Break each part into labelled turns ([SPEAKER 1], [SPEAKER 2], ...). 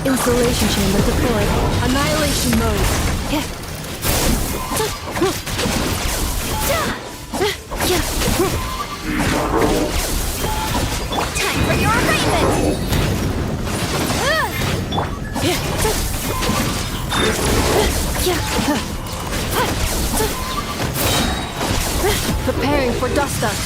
[SPEAKER 1] Insulation chamber deployed. Annihilation mode.
[SPEAKER 2] Time for your arraignment!
[SPEAKER 1] Preparing for dust-up.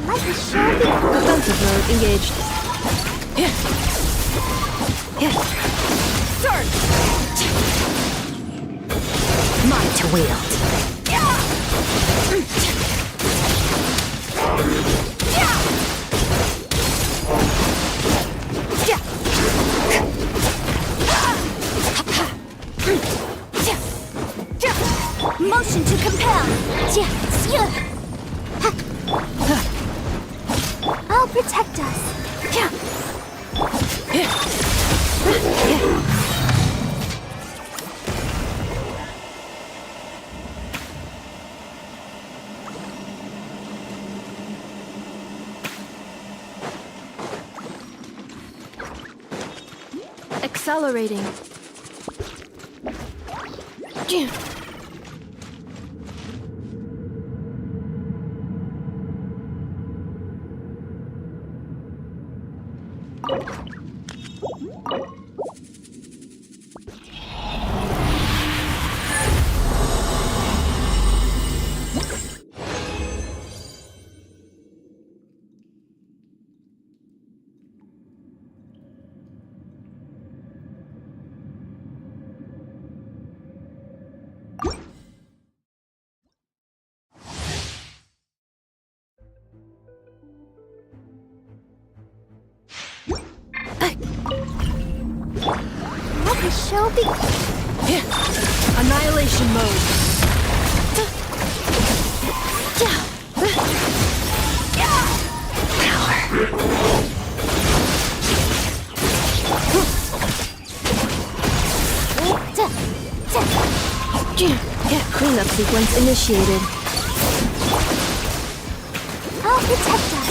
[SPEAKER 2] Like a show
[SPEAKER 1] Defensive mode engaged.
[SPEAKER 2] Surge! Mine to wield. Motion to compel. I'll protect us.
[SPEAKER 1] Accelerating.
[SPEAKER 2] Let the show begin.
[SPEAKER 1] Annihilation mode. Cleanup sequence initiated.
[SPEAKER 2] I'll protect us.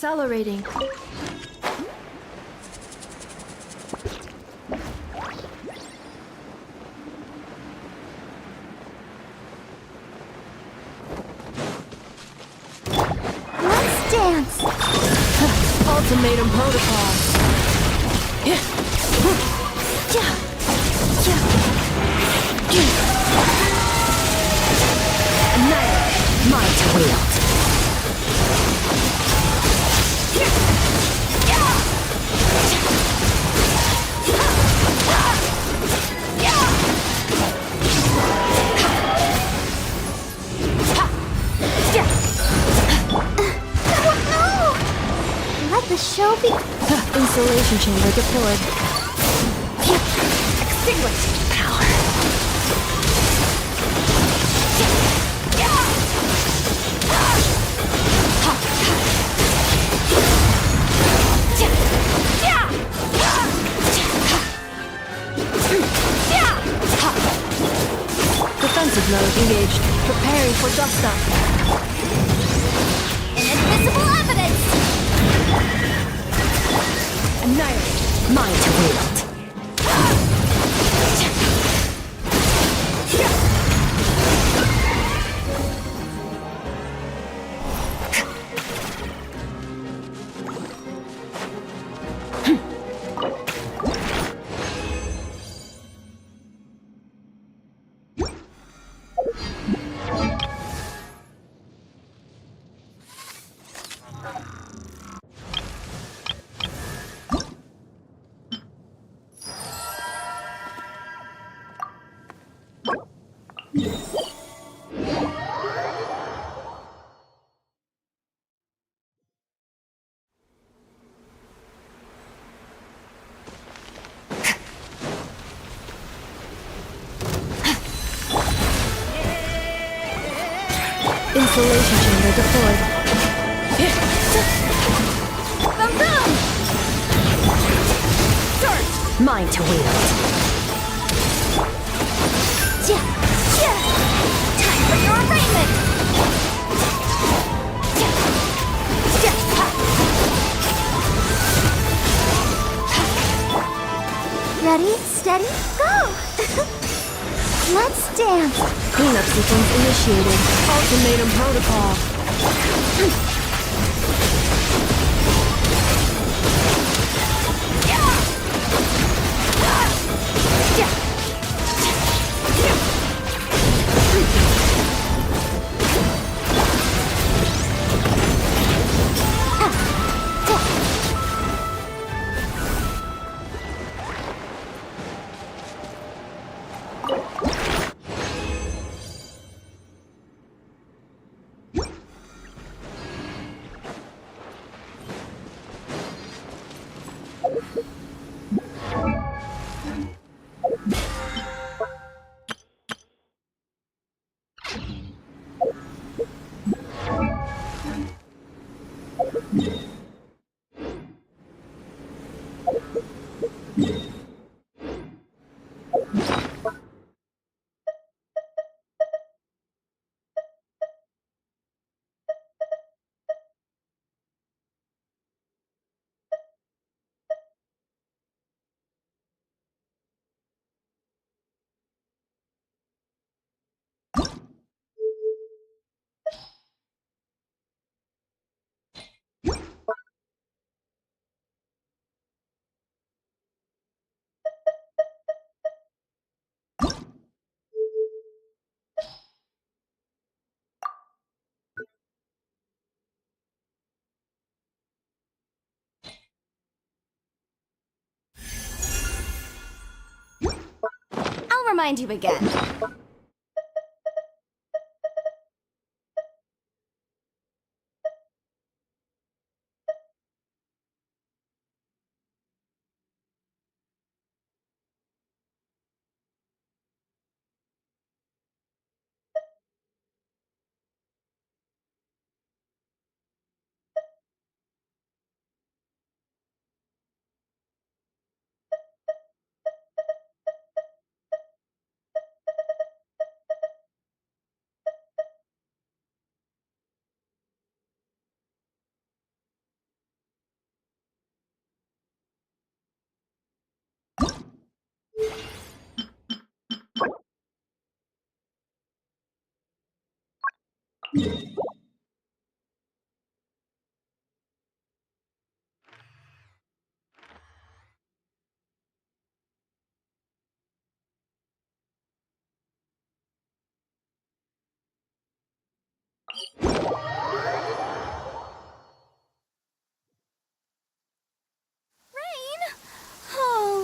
[SPEAKER 1] Accelerating.
[SPEAKER 2] Let's dance.
[SPEAKER 1] Ultimatum protocol. Annihilate. Mind to wield.
[SPEAKER 2] Let the show be.
[SPEAKER 1] Insulation chamber deployed.
[SPEAKER 2] Extinguished.
[SPEAKER 1] Power. Defensive mode engaged. Preparing for dust up.
[SPEAKER 2] Inadmissible evidence.
[SPEAKER 1] Annihilate. Mind to wield. Insulation chamber deployed.
[SPEAKER 2] Boom boom.
[SPEAKER 1] Start! Mind to wield.
[SPEAKER 2] Time for your arraignment. Ready, steady, go. Let's dance.
[SPEAKER 1] Cleanup sequence initiated. Ultimatum protocol.
[SPEAKER 2] I'll remind you again. Oh,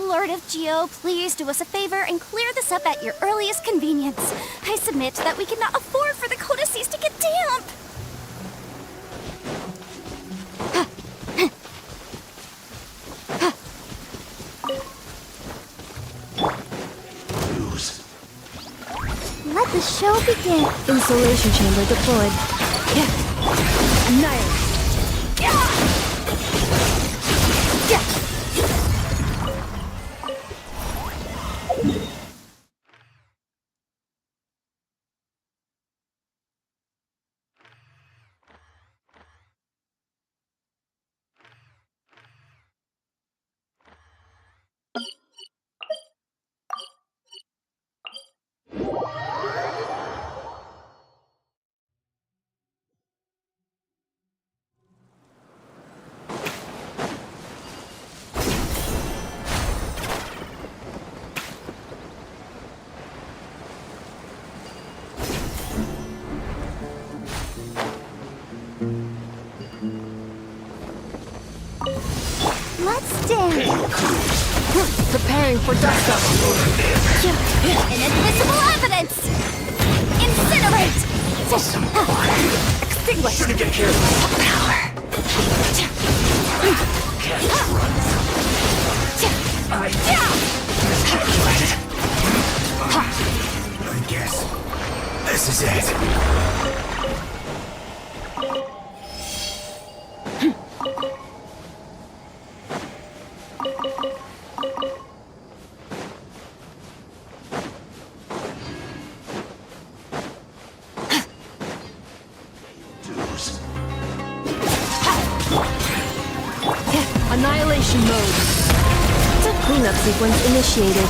[SPEAKER 2] Lord of Geo, please do us a favor and clear this up at your earliest convenience. I submit that we cannot afford for the codices to get damp. Let the show begin.
[SPEAKER 1] Insulation chamber deployed. Annihilate.
[SPEAKER 2] Let's dance.
[SPEAKER 1] Preparing for dust up.
[SPEAKER 2] Inadmissible evidence! Incinerate!
[SPEAKER 1] Extinguish.
[SPEAKER 3] Should get careful.
[SPEAKER 1] Power.
[SPEAKER 3] Can't run. I guess this is it.
[SPEAKER 1] Annihilation mode. Cleanup sequence initiated.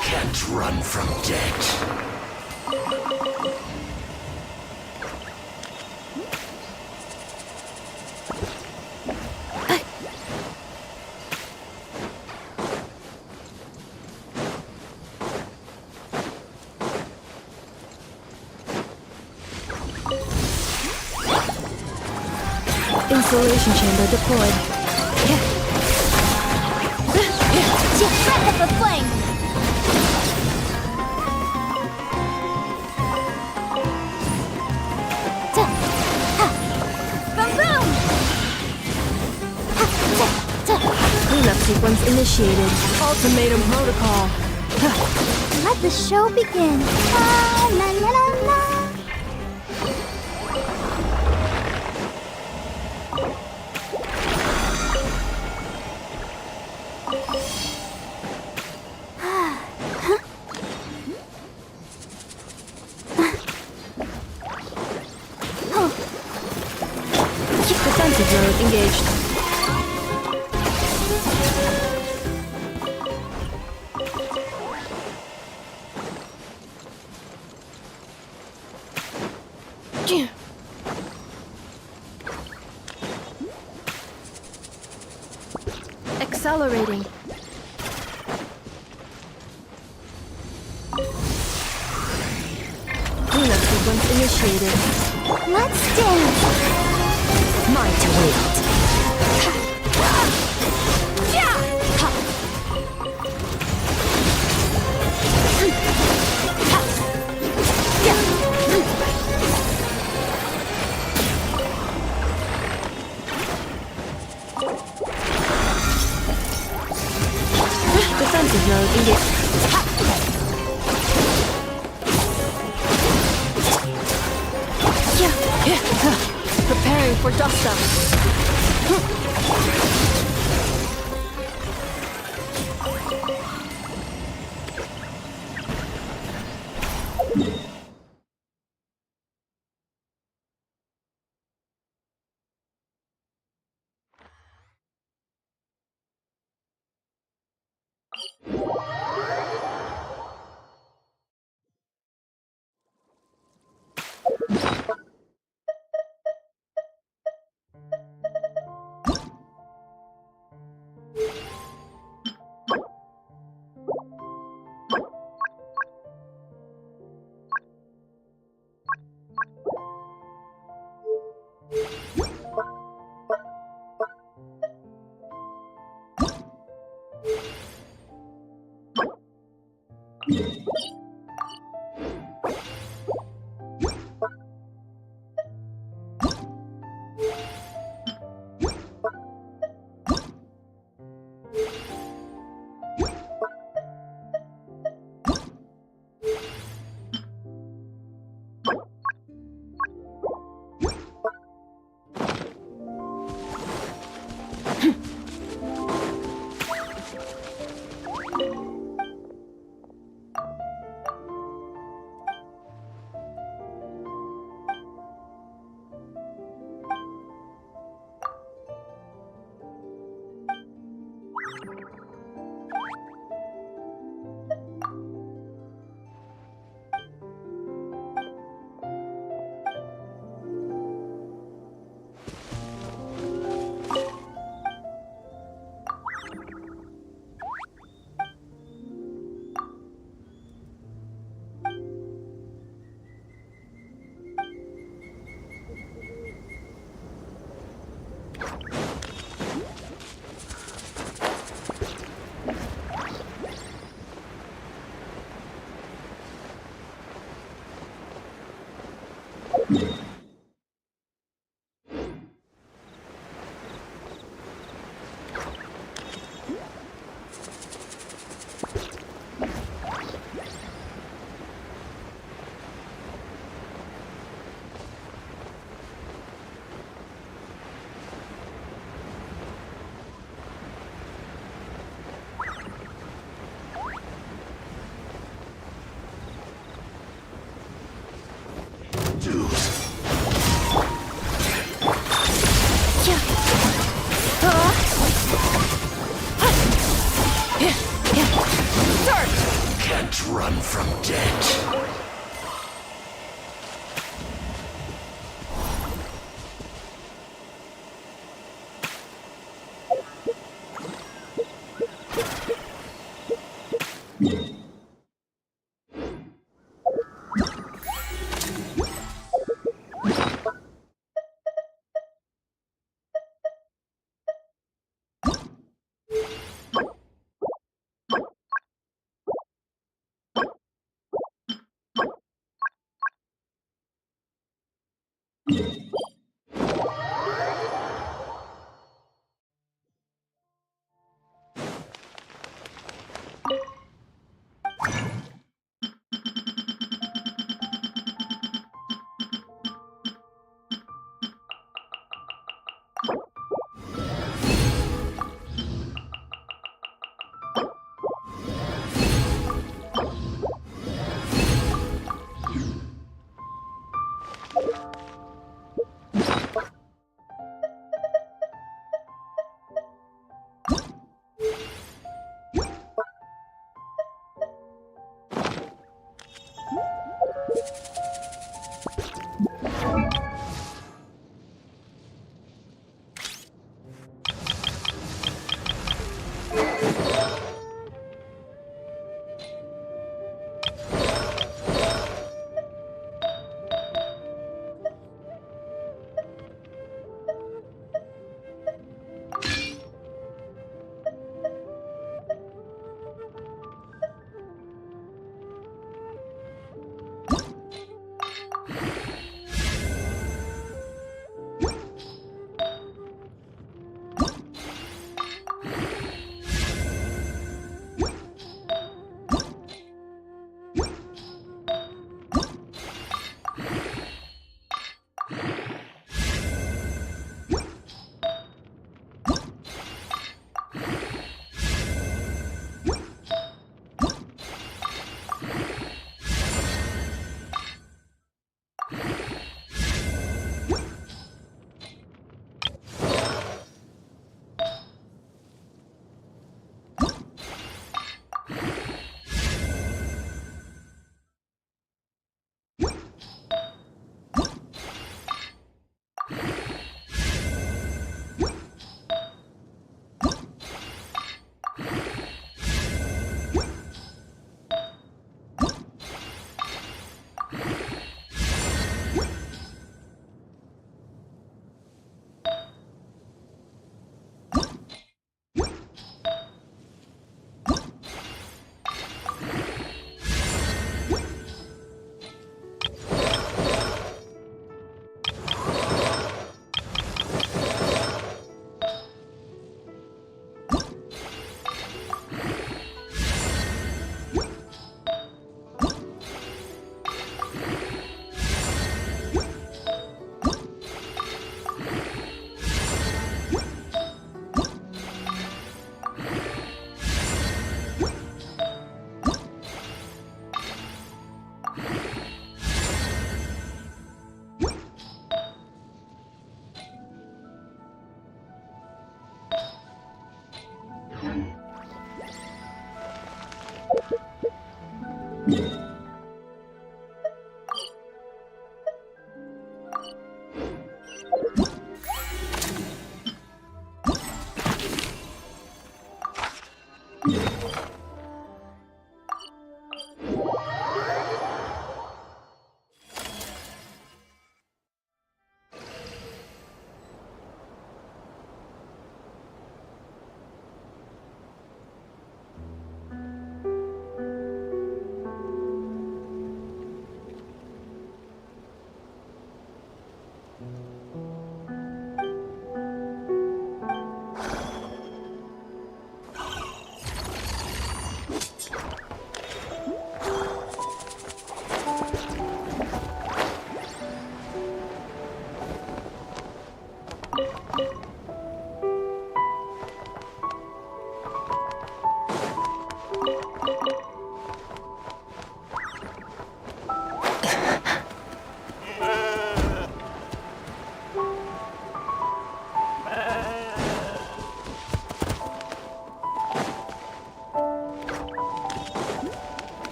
[SPEAKER 3] Can't run from death.
[SPEAKER 1] Insulation chamber deployed.
[SPEAKER 2] Breath of the flame! Boom boom!
[SPEAKER 1] Cleanup sequence initiated. Ultimatum protocol.
[SPEAKER 2] Let the show begin. La la la la la.
[SPEAKER 1] Defensive mode engaged. Accelerating. Cleanup sequence initiated.
[SPEAKER 2] Let's dance.
[SPEAKER 1] Mine to wield. Defensive mode engaged. Preparing for dust up.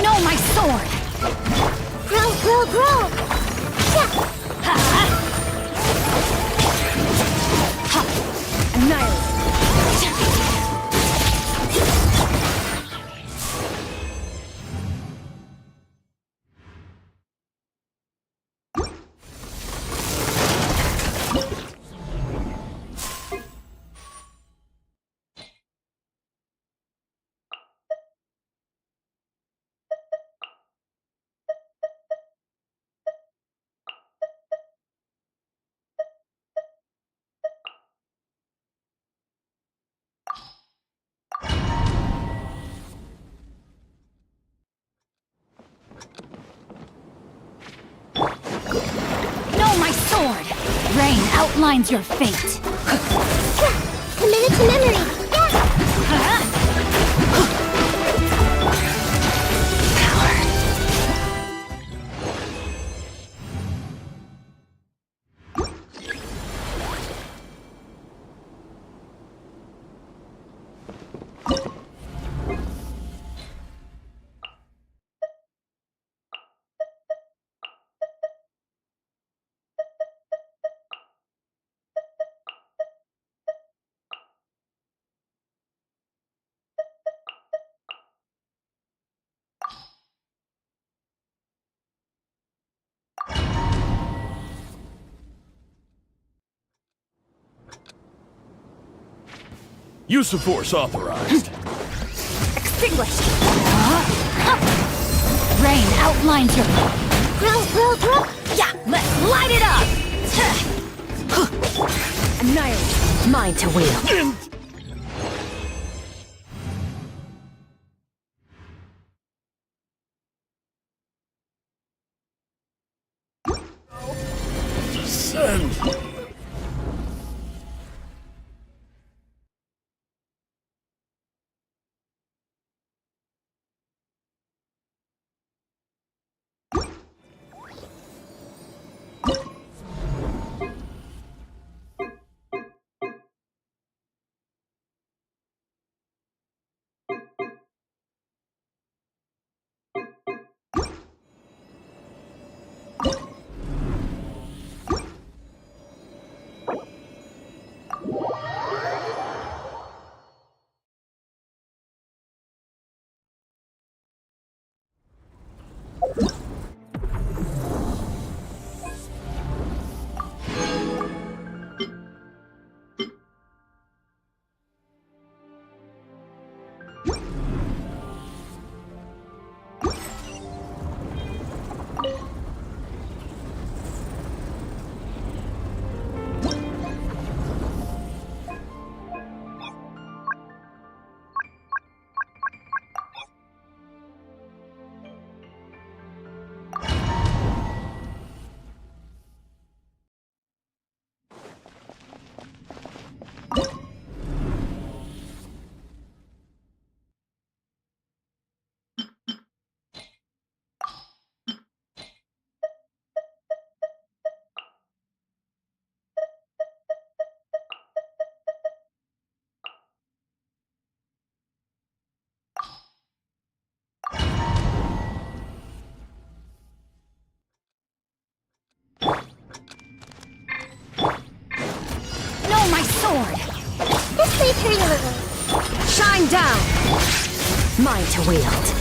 [SPEAKER 2] Know my sword! Rain outlines your fate.
[SPEAKER 4] Use of force authorized.
[SPEAKER 2] Extinguished! Rain outlines your... Yeah, let's light it up!
[SPEAKER 1] Annihilate. Mine to wield.
[SPEAKER 4] Descend.
[SPEAKER 2] No, my sword!
[SPEAKER 1] Shine down. Mine to wield.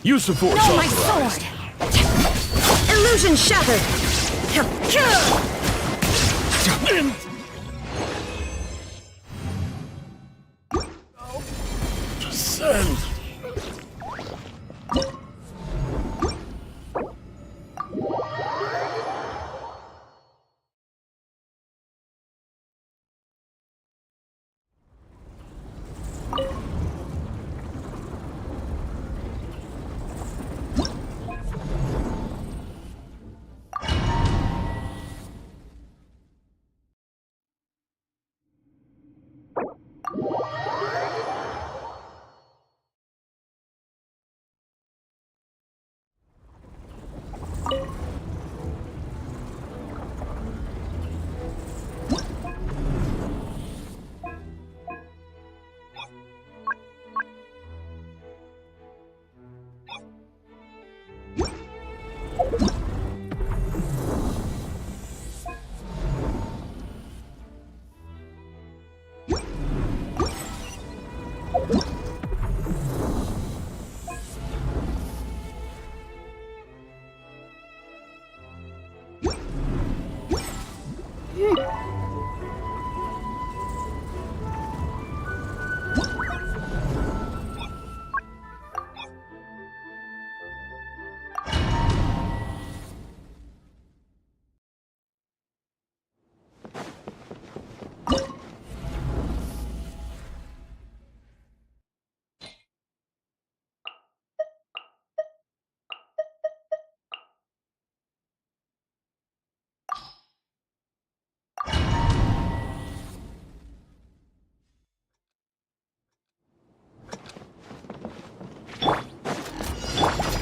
[SPEAKER 4] Use of force
[SPEAKER 1] No, my
[SPEAKER 4] authorized.
[SPEAKER 1] sword! Illusion shattered!
[SPEAKER 4] Descend.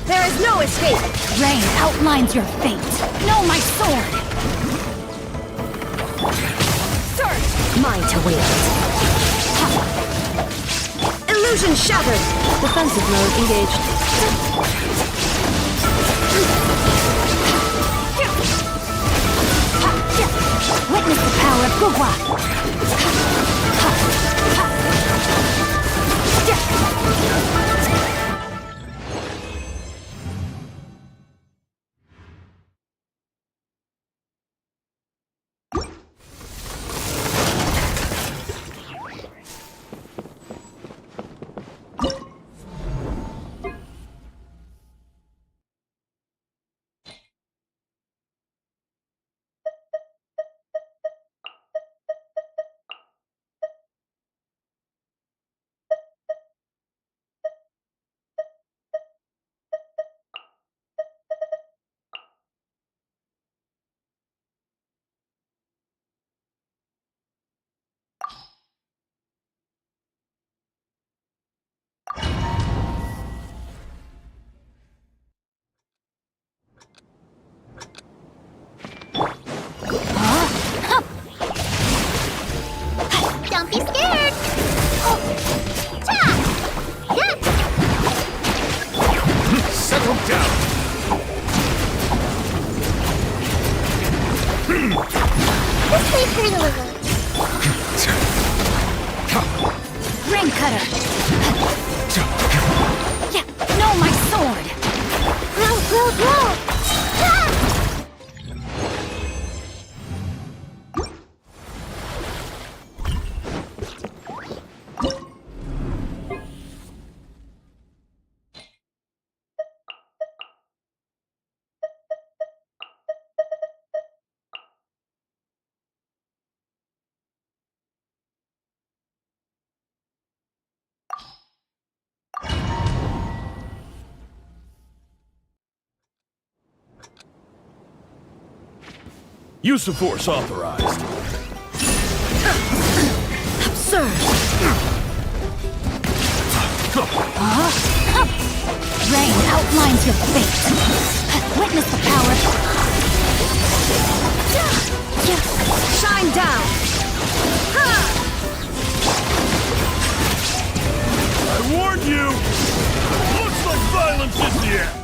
[SPEAKER 1] There is no escape!
[SPEAKER 2] Rain outlines your fate. No, my sword!
[SPEAKER 1] Surge! Mine to wield. Illusion shattered! Defensive mode engaged.
[SPEAKER 2] Witness the power of Gugwa! Don't be scared!
[SPEAKER 4] Settle down.
[SPEAKER 2] This way hurt a little. Ring cutter! Yeah, no, my sword! Grow!
[SPEAKER 4] Use of force authorized.
[SPEAKER 1] Absurd!
[SPEAKER 2] Rain outlines your fate. Witness the power.
[SPEAKER 1] Shine down!
[SPEAKER 4] I warned you! Looks like violence is the end!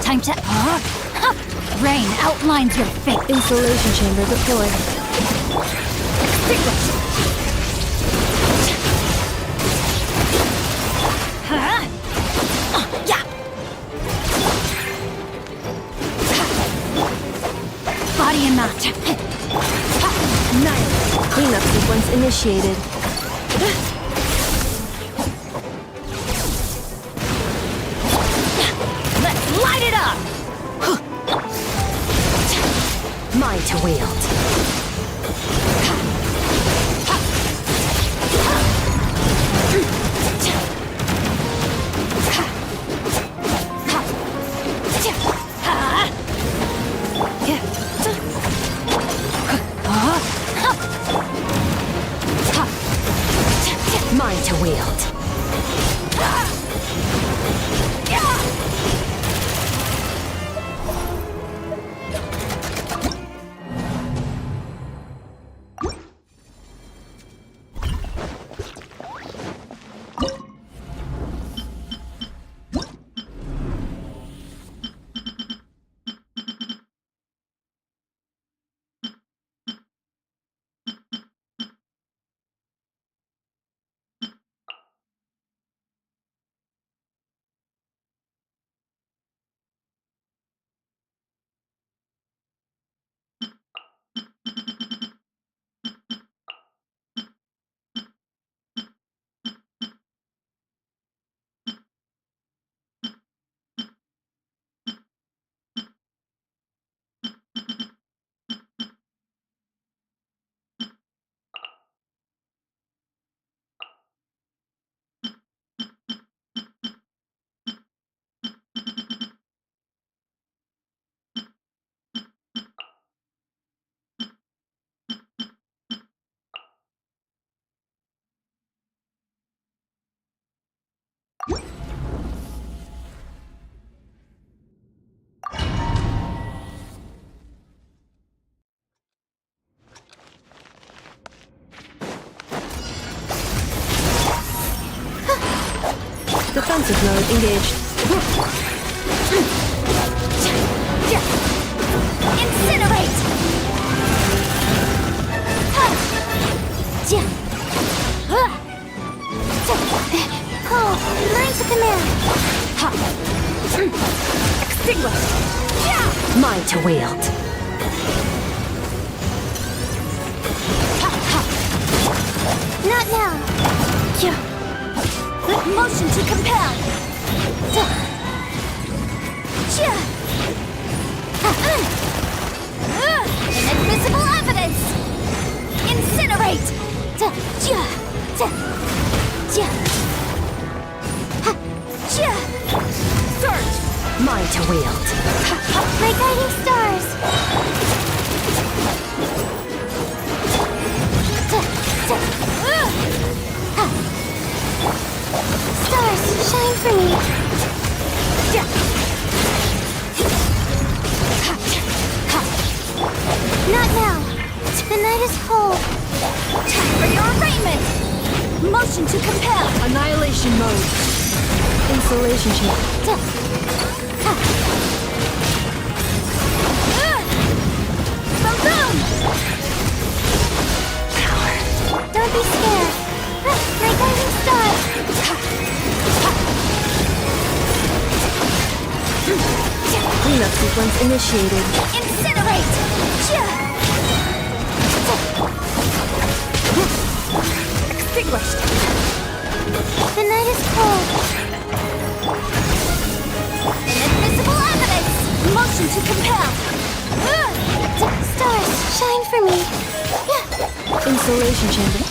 [SPEAKER 2] Time to... Rain outlines your fate.
[SPEAKER 1] Insulation chamber deployed.
[SPEAKER 2] Extinguish! Yeah! Body and mount.
[SPEAKER 1] Nice. Cleanup sequence initiated.
[SPEAKER 2] Let's light it up!
[SPEAKER 1] Mine to wield. Mine to wield. Defensive mode engaged.
[SPEAKER 2] Incinerate! Oh, learn to command.
[SPEAKER 1] Extinguished. Mine to wield.
[SPEAKER 2] Not now. Motion to compel. Inadmissible evidence. Incinerate.
[SPEAKER 1] Search. Mine to wield.
[SPEAKER 2] My guiding stars. Stars, shine for me. Not now. The night is cold. Time for your arraignment. Motion to compel.
[SPEAKER 1] Annihilation mode. Insulation chamber.
[SPEAKER 2] Boom, boom. Don't be scared. My guiding star.
[SPEAKER 1] Cleanup sequence initiated.
[SPEAKER 2] Incinerate!
[SPEAKER 1] Extinguished.
[SPEAKER 2] The night is cold. Inadmissible evidence! Motion to compel. Stars, shine for me.
[SPEAKER 1] Insulation chamber.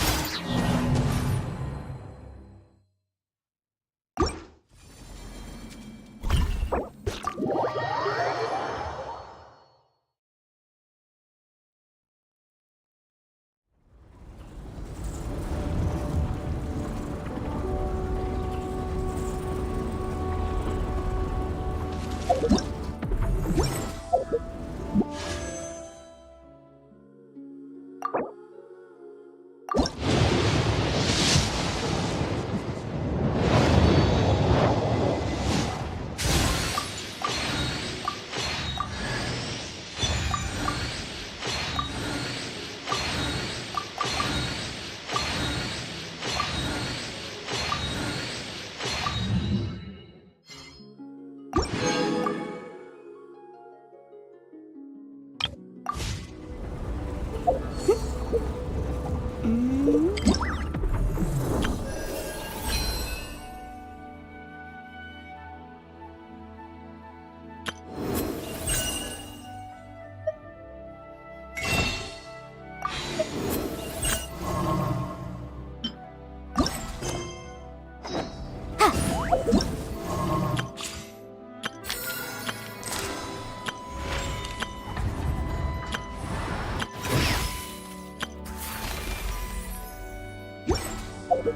[SPEAKER 5] Let's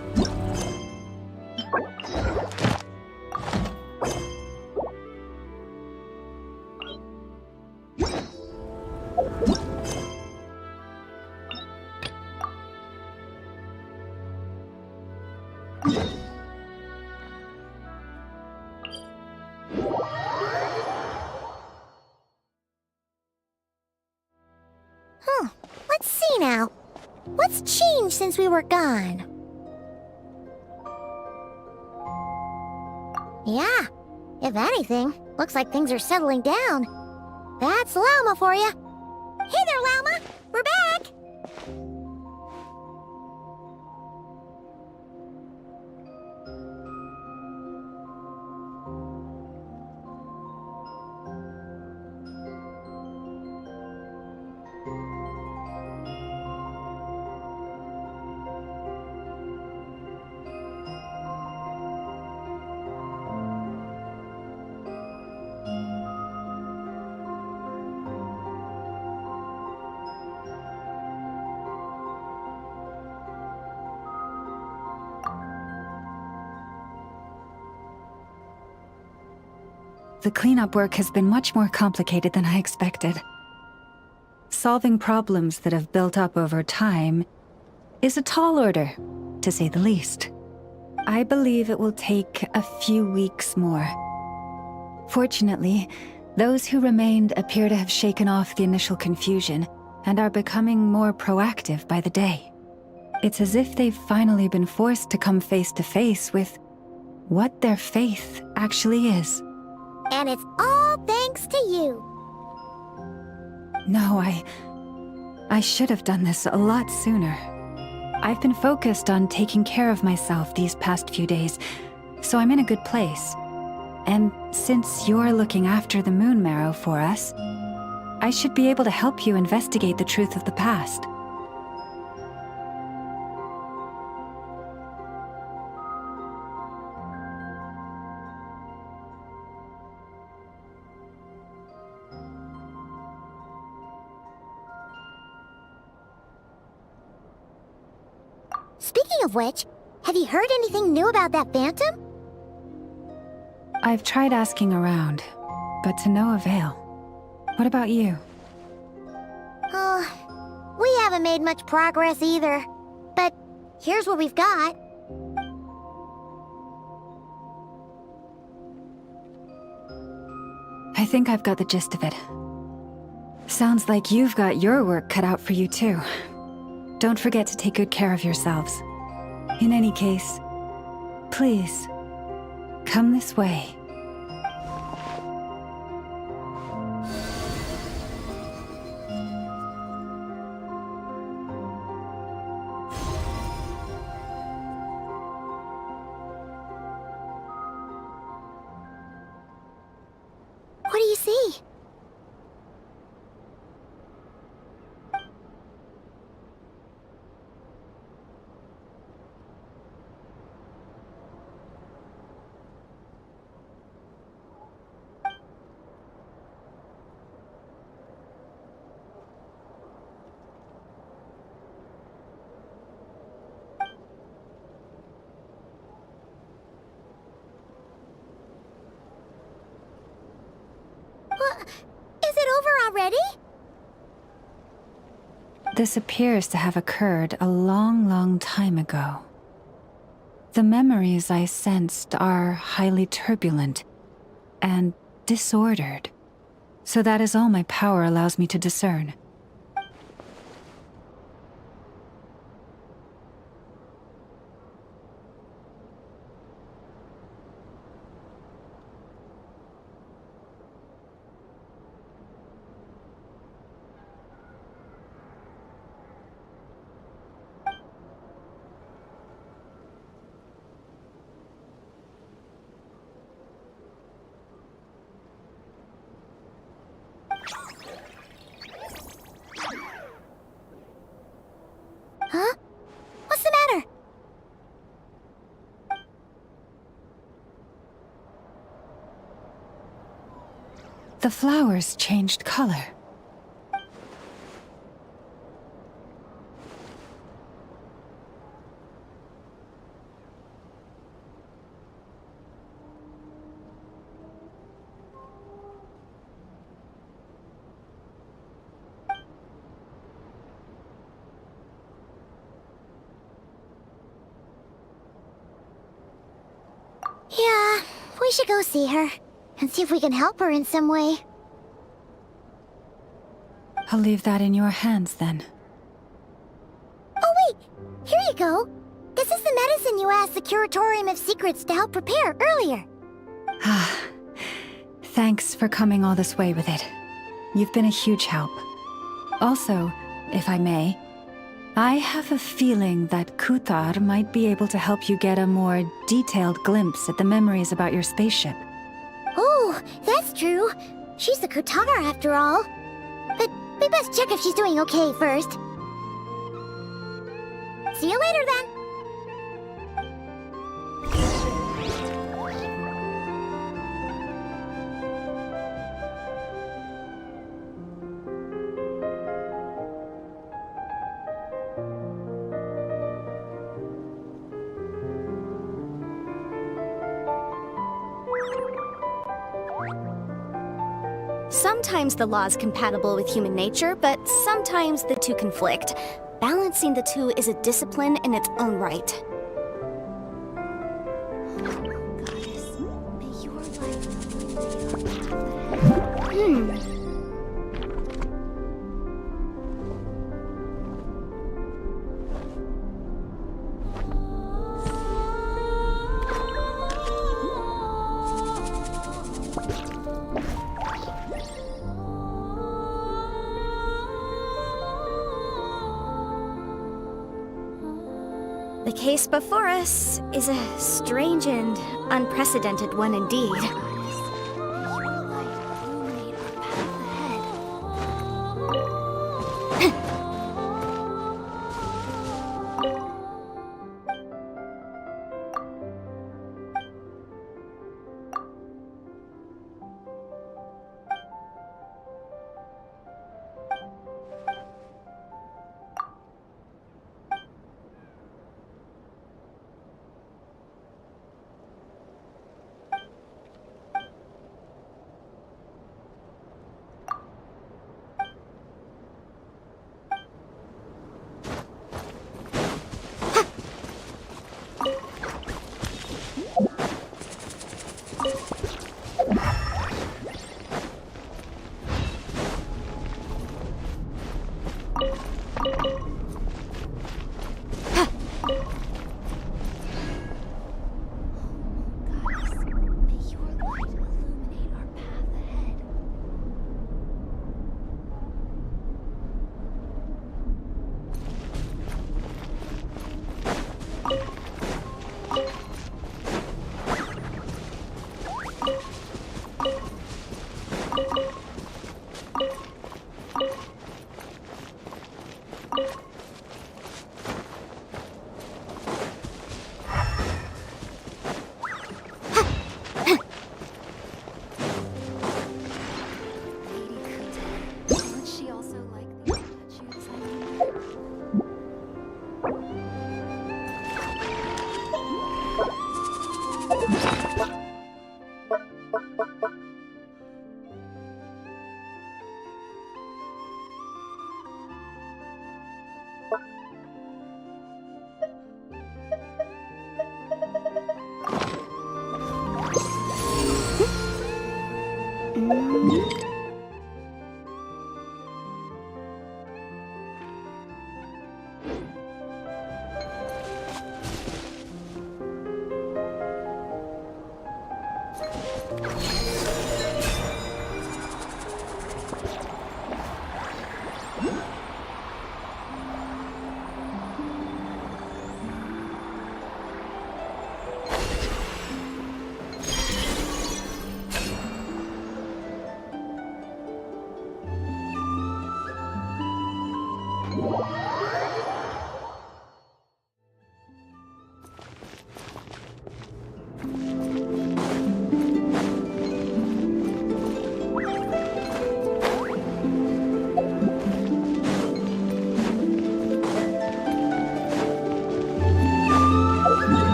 [SPEAKER 5] see now. What's changed since we were gone? Yeah, if anything, looks like things are settling down. That's Llama for you. Hey there, Llama! We're back!
[SPEAKER 6] The cleanup work has been much more complicated than I expected. Solving problems that have built up over time is a tall order, to say the least. I believe it will take a few weeks more. Fortunately, those who remained appear to have shaken off the initial confusion and are becoming more proactive by the day. It's as if they've finally been forced to come face to face with what their faith actually is.
[SPEAKER 5] And it's all thanks to you.
[SPEAKER 6] No, I should have done this a lot sooner. I've been focused on taking care of myself these past few days, so I'm in a good place. And since you're looking after the Moon Marrow for us, I should be able to help you investigate the truth of the past.
[SPEAKER 5] Speaking of which, have you heard anything new about that phantom?
[SPEAKER 6] I've tried asking around, but to no avail. What about you?
[SPEAKER 5] Oh, we haven't made much progress either. But here's what we've got.
[SPEAKER 6] I think I've got the gist of it. Sounds like you've got your work cut out for you too. Don't forget to take good care of yourselves. In any case, please, come this way.
[SPEAKER 5] What do you see? Is it over already?
[SPEAKER 6] This appears to have occurred a long time ago. The memories I sensed are highly turbulent and disordered, so that is all my power allows me to discern.
[SPEAKER 5] Huh? What's the matter?
[SPEAKER 6] The flowers changed color.
[SPEAKER 5] We should go see her, and see if we can help her in some way.
[SPEAKER 6] I'll leave that in your hands then.
[SPEAKER 5] Oh wait! Here you go! This is the medicine you asked the Curatorium of Secrets to help prepare earlier.
[SPEAKER 6] Ah, thanks for coming all this way with it. You've been a huge help. Also, if I may, I have a feeling that Kuthar might be able to help you get a more detailed glimpse at the memories about your spaceship.
[SPEAKER 5] Oh, that's true. She's the Kutara after all. But we best check if she's doing okay first. See you later then.
[SPEAKER 2] Sometimes the law's compatible with human nature, but sometimes the two conflict. Balancing the two is a discipline in its own right. Goddess, may your light... The case before us is a strange and unprecedented one indeed.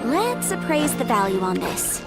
[SPEAKER 2] Let's appraise the value on this.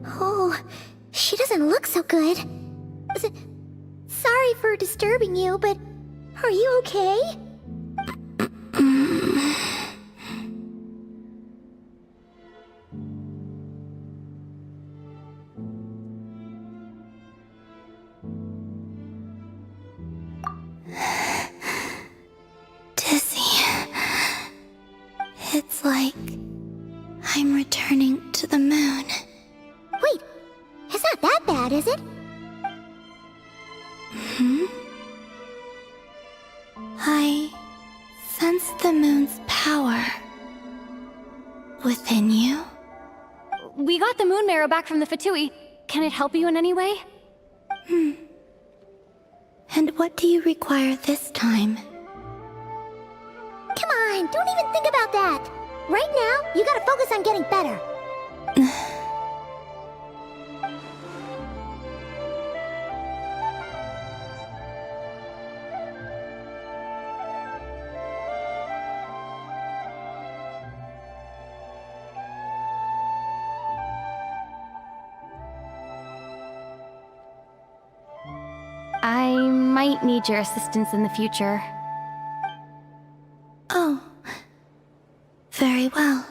[SPEAKER 5] Oh, she doesn't look so good. Sorry for disturbing you, but are you okay?
[SPEAKER 2] Dizzy. It's like I'm returning to the moon.
[SPEAKER 5] Wait, it's not that bad, is it?
[SPEAKER 2] I sense the moon's power within you.
[SPEAKER 1] We got the moon marrow back from the Fatui. Can it help you in any way?
[SPEAKER 2] And what do you require this time?
[SPEAKER 5] Come on, don't even think about that. Right now, you gotta focus on getting better.
[SPEAKER 1] might need your assistance in the future.
[SPEAKER 2] Oh. Very well.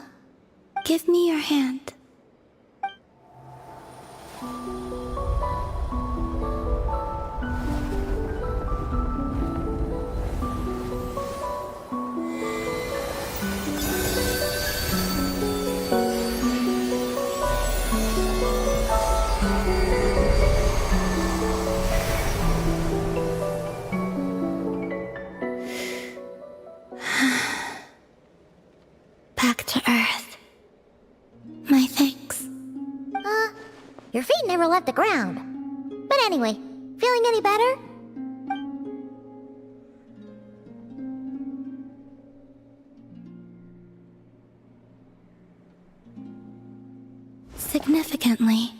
[SPEAKER 2] Give me your hand. Back to Earth. My thanks.
[SPEAKER 5] Your feet never left the ground. But anyway, feeling any better?
[SPEAKER 2] Significantly.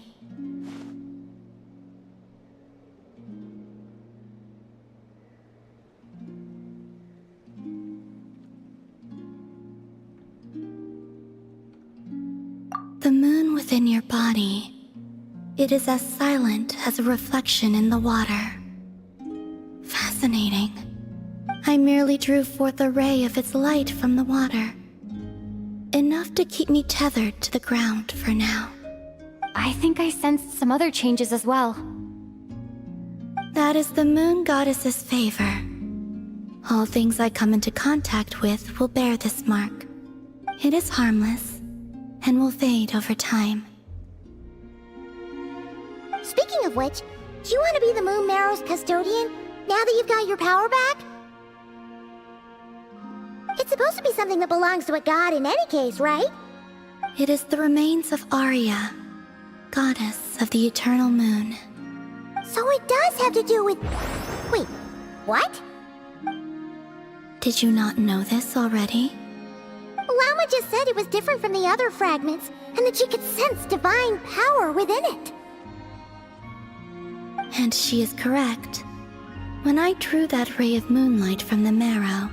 [SPEAKER 2] The moon within your body, it is as silent as a reflection in the water. Fascinating. I merely drew forth a ray of its light from the water. Enough to keep me tethered to the ground for now.
[SPEAKER 1] I think I sensed some other changes as well.
[SPEAKER 2] That is the moon goddess's favor. All things I come into contact with will bear this mark. It is harmless, and will fade over time.
[SPEAKER 5] Speaking of which, do you want to be the Moon Marrow's custodian, now that you've got your power back? It's supposed to be something that belongs to a god in any case, right?
[SPEAKER 2] It is the remains of Arya, goddess of the eternal moon.
[SPEAKER 5] So it does have to do with... Wait, what?
[SPEAKER 2] Did you not know this already?
[SPEAKER 5] Llama just said it was different from the other fragments, and that she could sense divine power within it.
[SPEAKER 2] And she is correct. When I drew that ray of moonlight from the marrow,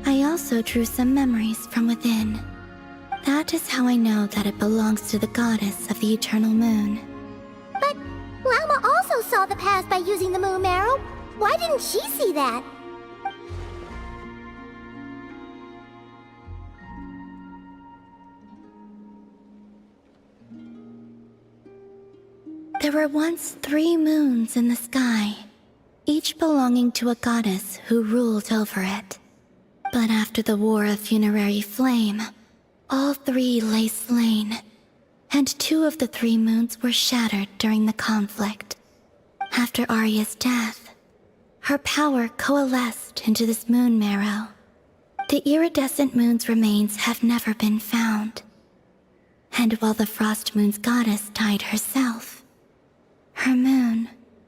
[SPEAKER 2] I also drew some memories from within. That is how I know that it belongs to the goddess of the eternal moon.
[SPEAKER 5] But Llama also saw the past by using the Moon Marrow. Why didn't she see that?
[SPEAKER 2] There were once 3 moons in the sky, each belonging to a goddess who ruled over it. But after the War of Funerary Flame, all 3 lay slain, and 2 of the 3 moons were shattered during the conflict. After Arya's death, her power coalesced into this moon marrow. The iridescent moon's remains have never been found. And while the Frost Moon's goddess died herself, her moon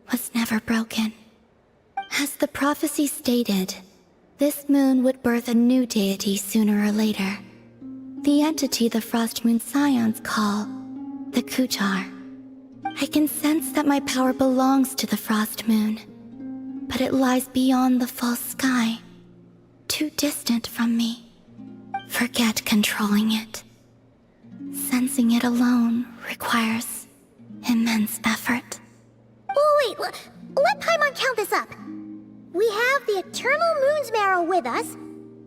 [SPEAKER 2] was never broken. As the prophecy stated, this moon would birth a new deity sooner or later. The entity the Frost Moon Scions call the Kutar. I can sense that my power belongs to the Frost Moon, but it lies beyond the false sky, too distant from me. Forget controlling it. Sensing it alone requires immense effort.
[SPEAKER 5] Oh, wait, let Paimon count this up. We have the Eternal Moon's Marrow with us.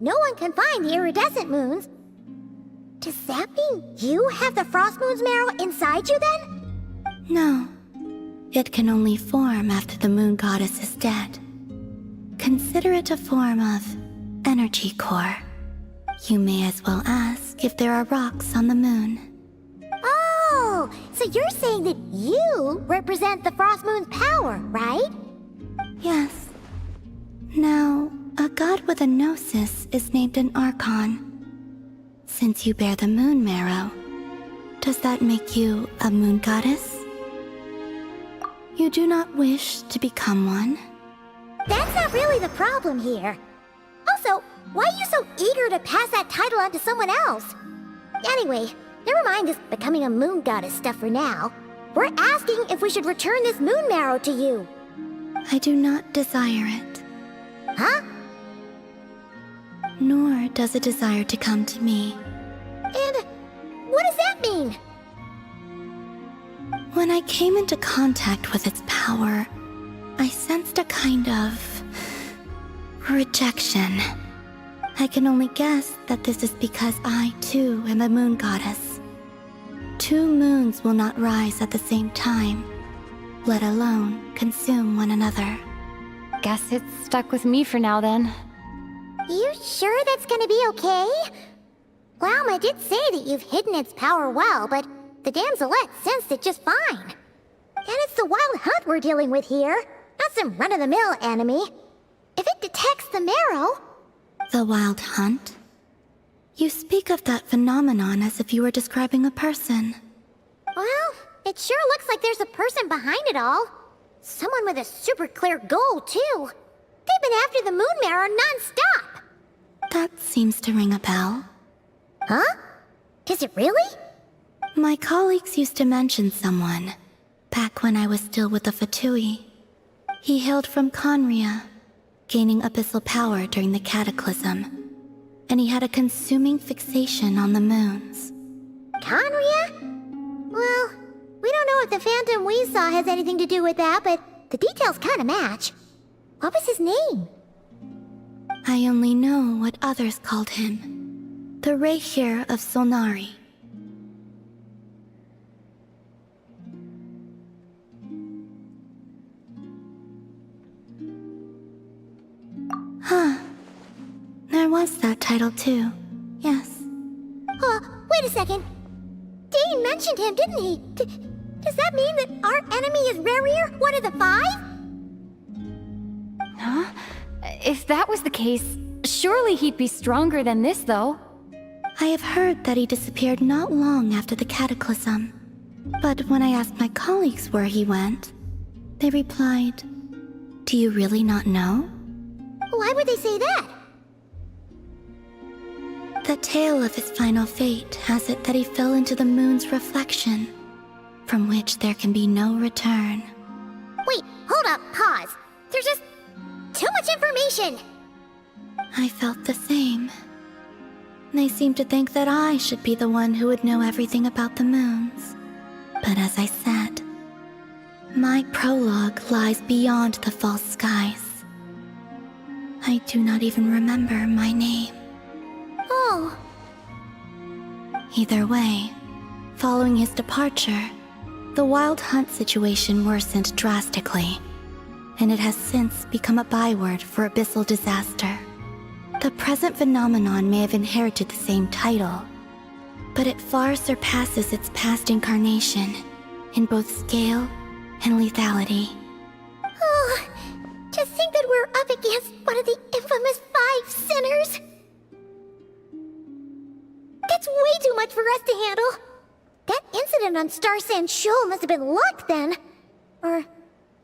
[SPEAKER 5] No one can find the iridescent moons. Does that mean you have the Frost Moon's Marrow inside you then?
[SPEAKER 2] No. It can only form after the moon goddess is dead. Consider it a form of energy core. You may as well ask if there are rocks on the moon.
[SPEAKER 5] Oh, so you're saying that you represent the Frost Moon's power, right?
[SPEAKER 2] Yes. Now, a god with a gnosis is named an Archon. Since you bear the moon marrow, does that make you a moon goddess? You do not wish to become one?
[SPEAKER 5] That's not really the problem here. Also, why are you so eager to pass that title on to someone else? Anyway, never mind this becoming a moon goddess stuff for now. We're asking if we should return this moon marrow to you.
[SPEAKER 2] I do not desire it.
[SPEAKER 5] Huh?
[SPEAKER 2] Nor does it desire to come to me.
[SPEAKER 5] And what does that mean?
[SPEAKER 2] When I came into contact with its power, I sensed a kind of rejection. I can only guess that this is because I, too, am a moon goddess. 2 moons will not rise at the same time, let alone consume one another.
[SPEAKER 1] Guess it's stuck with me for now then.
[SPEAKER 5] You sure that's gonna be okay? Glauma did say that you've hidden its power well, but the damselette sensed it just fine. And it's the wild hunt we're dealing with here, not some run-of-the-mill enemy. If it detects the marrow...
[SPEAKER 2] The wild hunt? You speak of that phenomenon as if you were describing a person.
[SPEAKER 5] Well, it sure looks like there's a person behind it all. Someone with a super clear goal, too. They've been after the moon marrow non-stop.
[SPEAKER 2] That seems to ring a bell.
[SPEAKER 5] Huh? Is it really?
[SPEAKER 2] My colleagues used to mention someone, back when I was still with the Fatui. He hailed from Conria, gaining abyssal power during the Cataclysm, and he had a consuming fixation on the moons.
[SPEAKER 5] Conria? Well, we don't know if the phantom we saw has anything to do with that, but the details kinda match. What was his name?
[SPEAKER 2] I only know what others called him. The Reikir of Solnari. Huh. There was that title too. Yes.
[SPEAKER 5] Wait a second. Dane mentioned him, didn't he? Does that mean that our enemy is Rerir, one of the 5?
[SPEAKER 1] Huh? If that was the case, surely he'd be stronger than this, though.
[SPEAKER 2] I have heard that he disappeared not long after the Cataclysm. But when I asked my colleagues where he went, they replied, "Do you really not know?"
[SPEAKER 5] Why would they say that?
[SPEAKER 2] The tale of his final fate has it that he fell into the moon's reflection, from which there can be no return.
[SPEAKER 5] Wait, hold up, pause. There's just too much information.
[SPEAKER 2] I felt the same. They seemed to think that I should be the one who would know everything about the moons. But as I said, my prologue lies beyond the false skies. I do not even remember my name.
[SPEAKER 5] Oh,
[SPEAKER 2] Either way, following his departure, the wild hunt situation worsened drastically, and it has since become a byword for abyssal disaster. The present phenomenon may have inherited the same title, but it far surpasses its past incarnation in both scale and lethality.
[SPEAKER 5] oh, to think that we're up against one of the infamous 5 sinners. That's way too much for us to handle. That incident on Star Sand Shoal must have been luck then. Or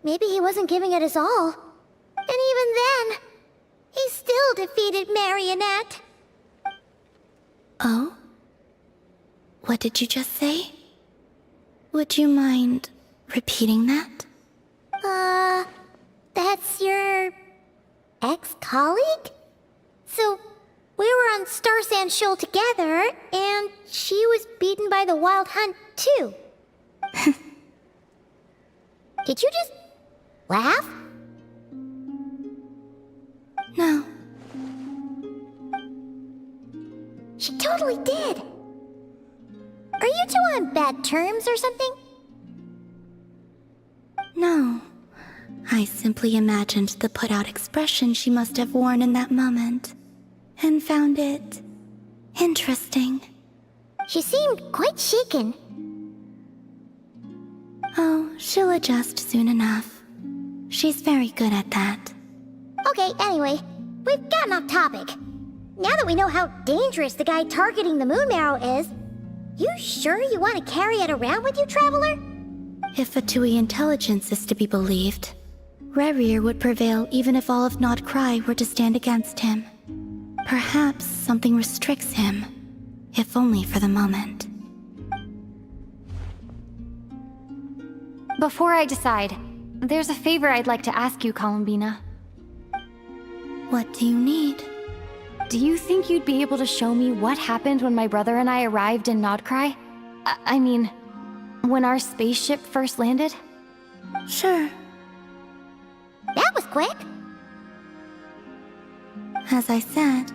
[SPEAKER 5] maybe he wasn't giving it his all. And even then, he still defeated Marionette.
[SPEAKER 2] Oh? What did you just say? Would you mind repeating that?
[SPEAKER 5] That's your ex-colleague? So, we were on Star Sand Shoal together, and she was beaten by the Wild Hunt, too. Did you just laugh?
[SPEAKER 2] No.
[SPEAKER 5] She totally did. Are you two on bad terms or something?
[SPEAKER 2] No. I simply imagined the put-out expression she must have worn in that moment, and found it interesting.
[SPEAKER 5] She seemed quite shaken.
[SPEAKER 2] Oh, she'll adjust soon enough. She's very good at that.
[SPEAKER 5] Okay, anyway, we've gotten off topic. Now that we know how dangerous the guy targeting the moon marrow is, you sure you want to carry it around with you, Traveler?
[SPEAKER 2] If Fatui intelligence is to be believed, Rerir would prevail even if all of Nod Cry were to stand against him. Perhaps something restricts him, if only for the moment.
[SPEAKER 1] Before I decide, there's a favor I'd like to ask you, Columbina.
[SPEAKER 2] What do you need?
[SPEAKER 1] Do you think you'd be able to show me what happened when my brother and I arrived in Nodcry? I mean, when our spaceship first landed?
[SPEAKER 2] Sure.
[SPEAKER 5] quick?
[SPEAKER 2] As I said,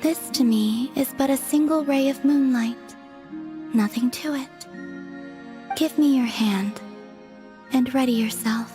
[SPEAKER 2] this to me is but a single ray of moonlight. Nothing to it. Give me your hand, and ready yourself.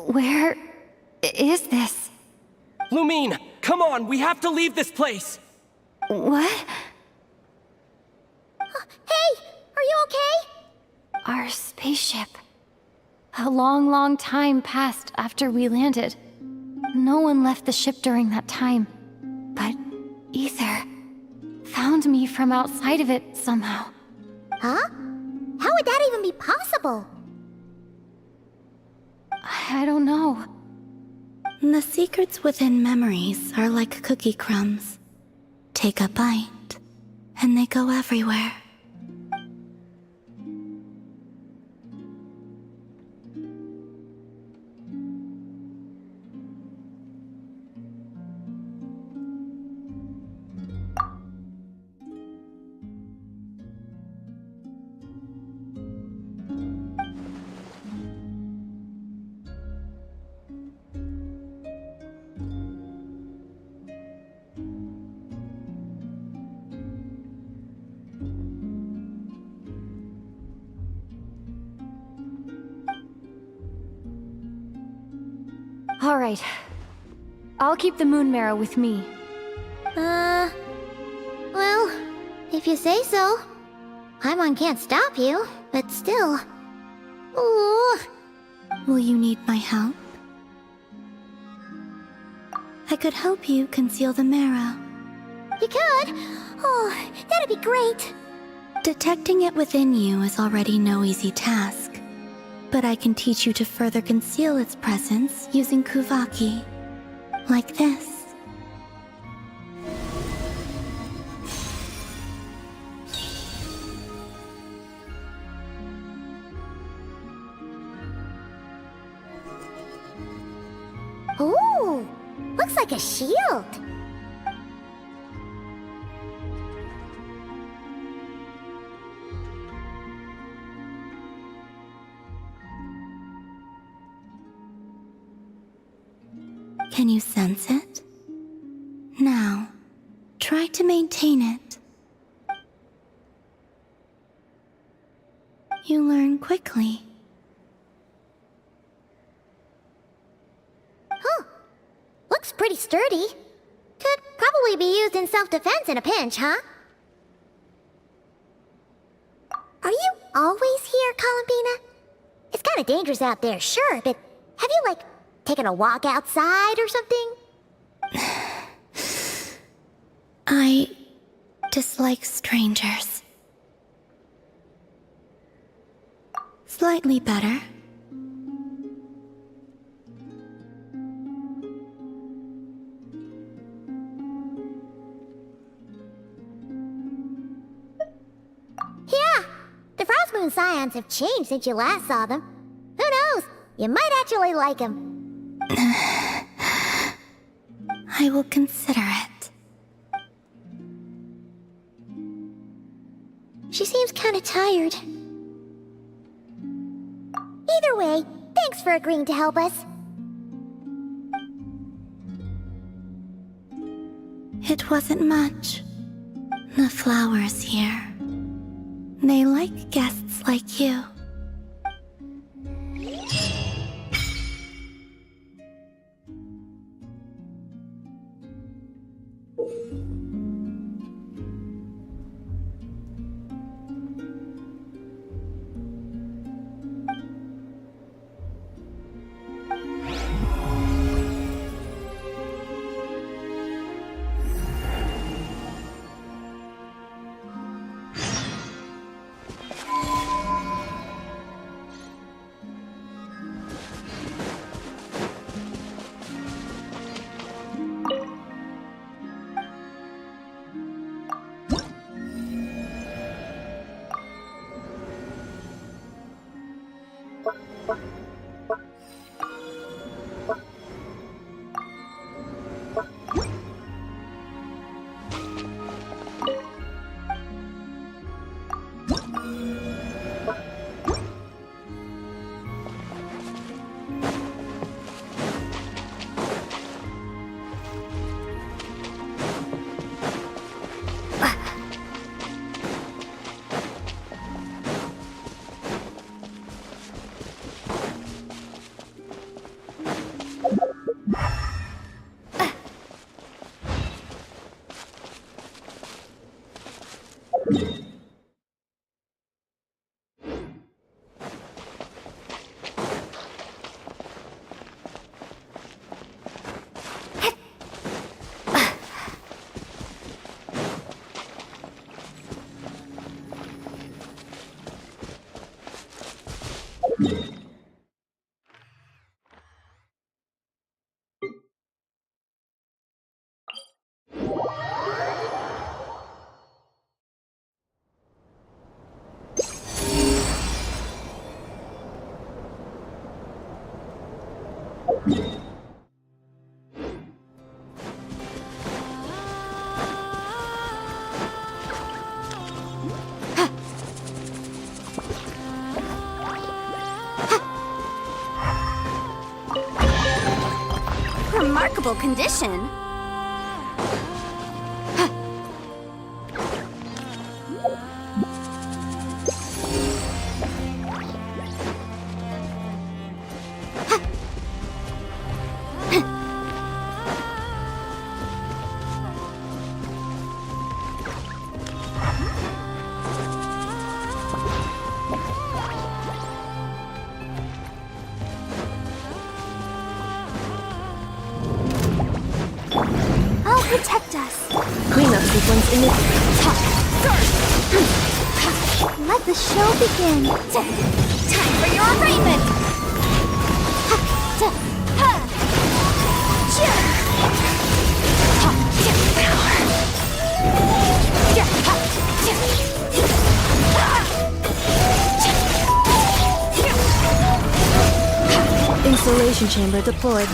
[SPEAKER 1] Where is this?
[SPEAKER 7] Lumine, come on, we have to leave this place!
[SPEAKER 1] What?
[SPEAKER 5] Hey, are you okay?
[SPEAKER 1] Our spaceship. A long, long time passed after we landed. No one left the ship during that time. But Ether found me from outside of it somehow.
[SPEAKER 5] Huh? How would that even be possible?
[SPEAKER 1] I don't know.
[SPEAKER 2] The secrets within memories are like cookie crumbs. Take a bite, and they go everywhere.
[SPEAKER 1] All right. I'll keep the moon marrow with me.
[SPEAKER 5] Well, if you say so. Paimon can't stop you, but still. Ooh.
[SPEAKER 2] Will you need my help? I could help you conceal the marrow.
[SPEAKER 5] You could? Oh, that'd be great.
[SPEAKER 2] Detecting it within you is already no easy task. But I can teach you to further conceal its presence using Kuvaki. Like this.
[SPEAKER 5] Ooh, looks like a shield.
[SPEAKER 2] Can you sense it? Now, try to maintain it. You learn quickly.
[SPEAKER 5] Huh. Looks pretty sturdy. Could probably be used in self-defense in a pinch, huh? Are you always here, Columbina? It's kinda dangerous out there, sure, but have you, like, taken a walk outside or something?
[SPEAKER 2] I dislike strangers. Slightly better.
[SPEAKER 5] Yeah, the Frost Moon Scions have changed since you last saw them. Who knows? You might actually like them.
[SPEAKER 2] I will consider it.
[SPEAKER 5] She seems kinda tired. Either way, thanks for agreeing to help us.
[SPEAKER 2] It wasn't much. The flowers here. They like guests like you.
[SPEAKER 1] Remarkable condition.
[SPEAKER 5] I'll protect us.
[SPEAKER 8] Cleanup sequence initiated.
[SPEAKER 5] Let the show begin.
[SPEAKER 1] Time for your arraignment!
[SPEAKER 8] Installation chamber deployed.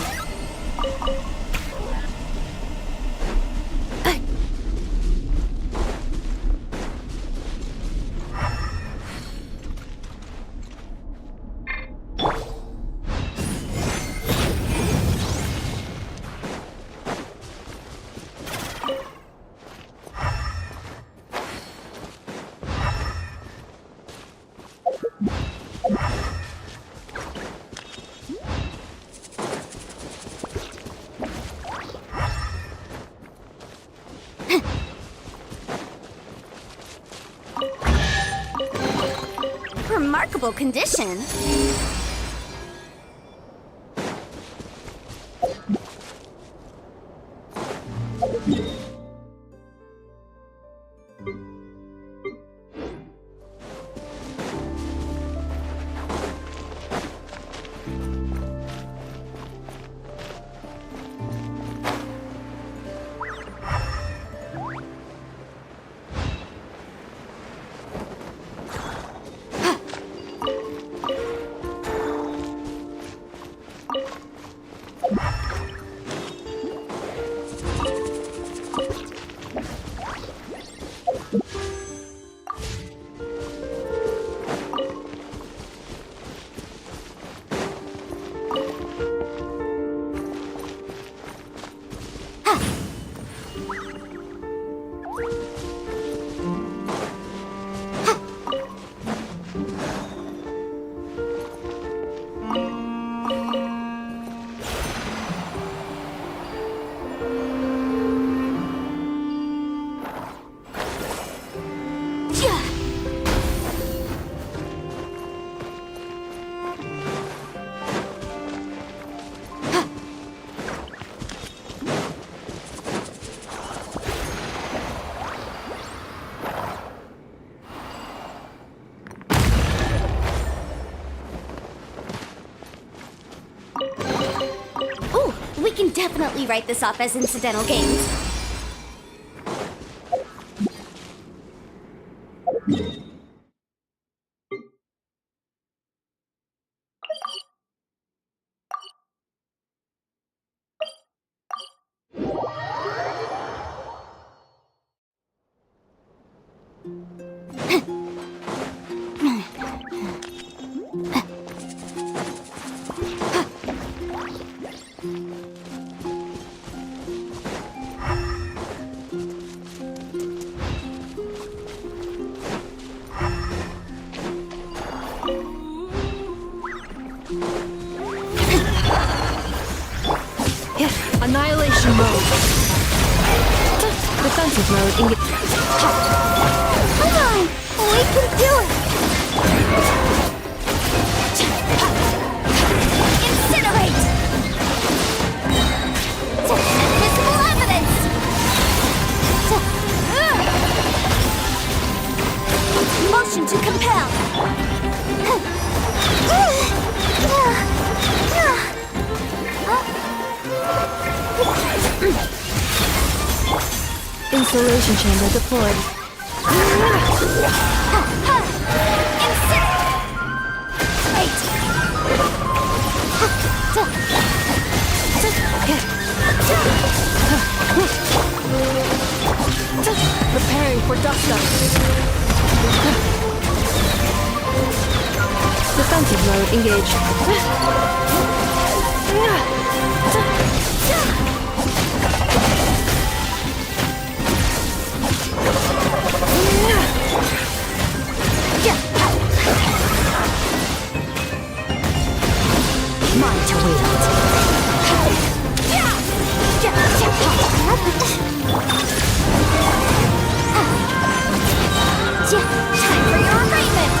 [SPEAKER 1] Remarkable condition.
[SPEAKER 5] definitely write this off as incidental gains.
[SPEAKER 8] Annihilation mode. Defensive mode engage.
[SPEAKER 5] Come on! We can do it! Incinerate! Invisible evidence! Motion to compel!
[SPEAKER 8] Installation chamber deployed. Preparing for dust-up. Defensive mode engaged.
[SPEAKER 5] Mine to wield. Time for your arraignment!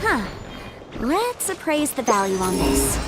[SPEAKER 5] Huh. Let's appraise the value on this.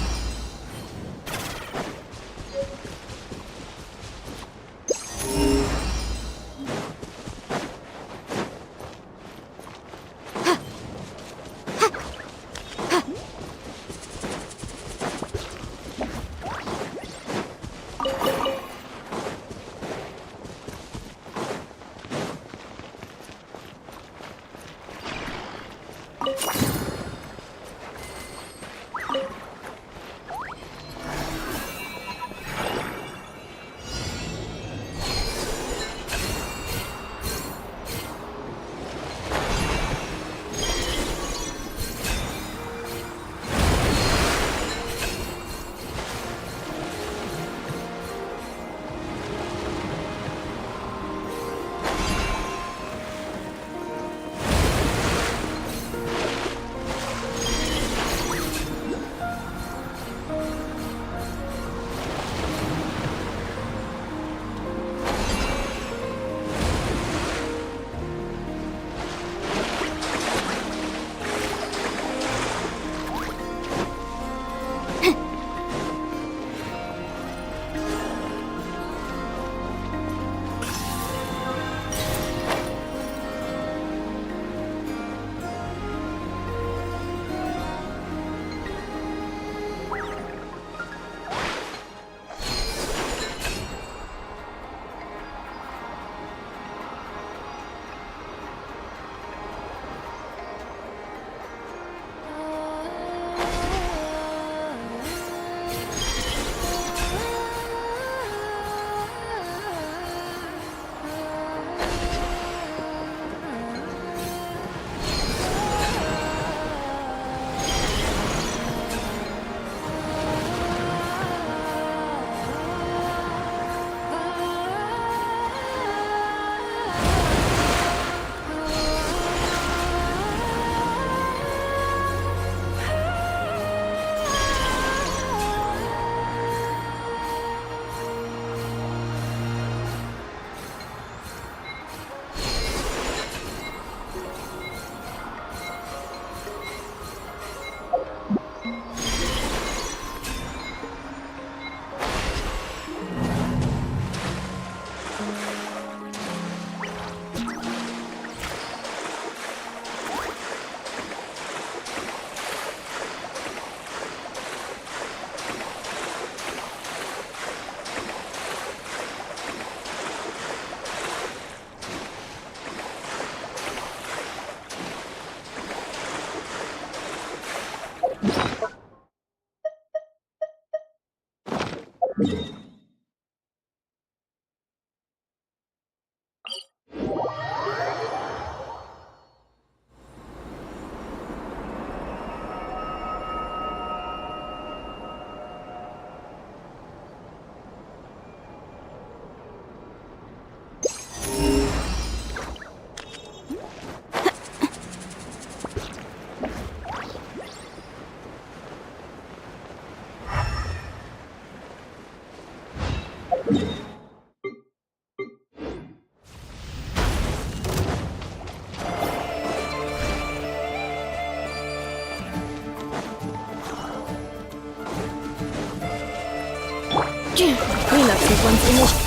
[SPEAKER 8] Cleanup sequence initiated.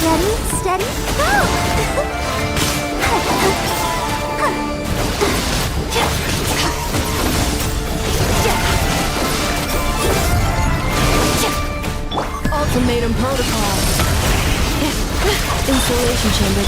[SPEAKER 5] Ready, steady, go!
[SPEAKER 8] Ultimatum protocol. Installation chamber.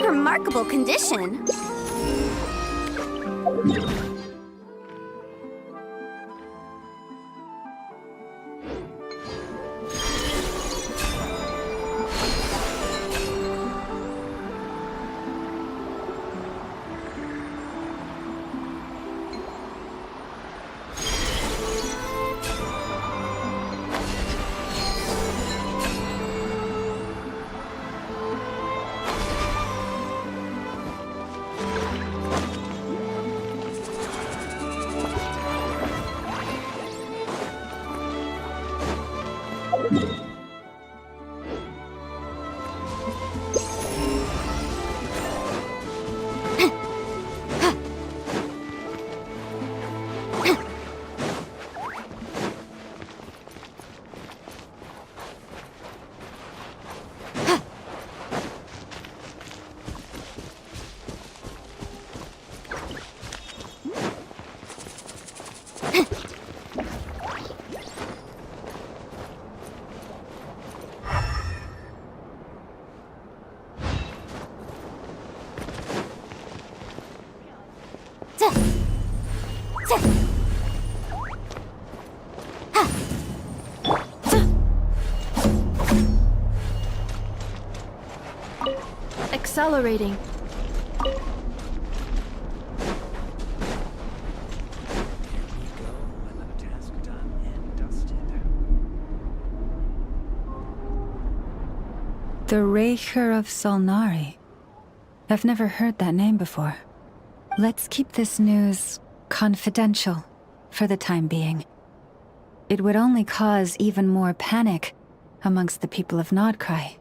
[SPEAKER 5] Remarkable condition.
[SPEAKER 8] Accelerating.
[SPEAKER 6] The Raker of Solnari. I've never heard that name before. Let's keep this news confidential for the time being. It would only cause even more panic amongst the people of Nodcry.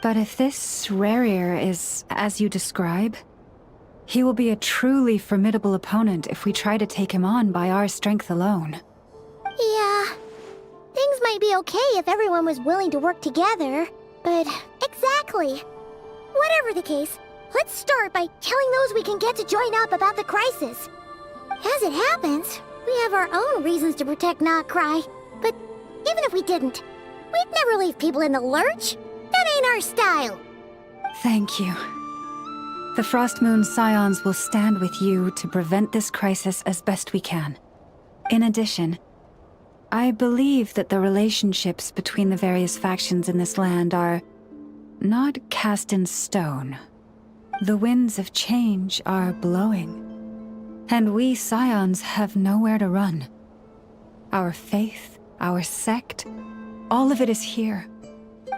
[SPEAKER 6] But if this Rarir is as you describe, he will be a truly formidable opponent if we try to take him on by our strength alone.
[SPEAKER 5] Yeah. Things might be okay if everyone was willing to work together, but exactly. Whatever the case, let's start by telling those we can get to join up about the crisis. As it happens, we have our own reasons to protect Nodcry, but Even if we didn't, we'd never leave people in the lurch. That ain't our style.
[SPEAKER 6] Thank you. The Frost Moon Scions will stand with you to prevent this crisis as best we can. In addition, I believe that the relationships between the various factions in this land are not cast in stone. The winds of change are blowing, and we Scions have nowhere to run. Our faith, our sect, all of it is here.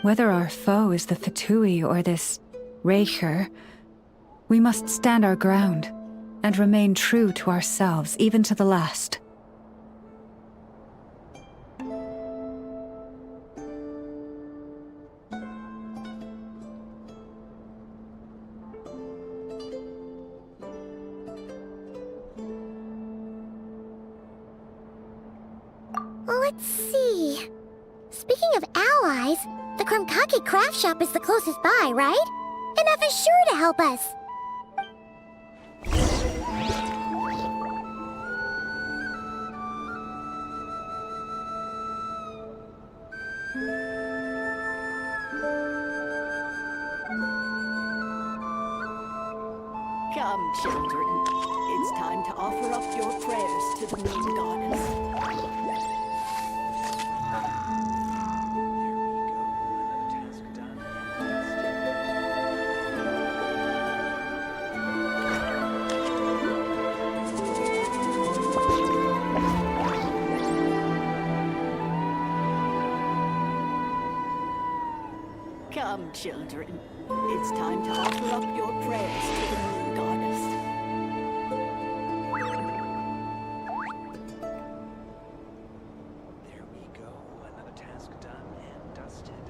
[SPEAKER 6] Whether our foe is the Fatui or this Raker, we must stand our ground and remain true to ourselves, even to the last.
[SPEAKER 5] Let's see. Speaking of allies, the Krumkake craft shop is the closest by, right? And F is sure to help us.
[SPEAKER 9] Come, children. It's time to offer up your prayers to the Moon Goddess. Come, children. It's time to offer up your prayers to the Moon Goddess.
[SPEAKER 3] There we go. Another task done and dusted.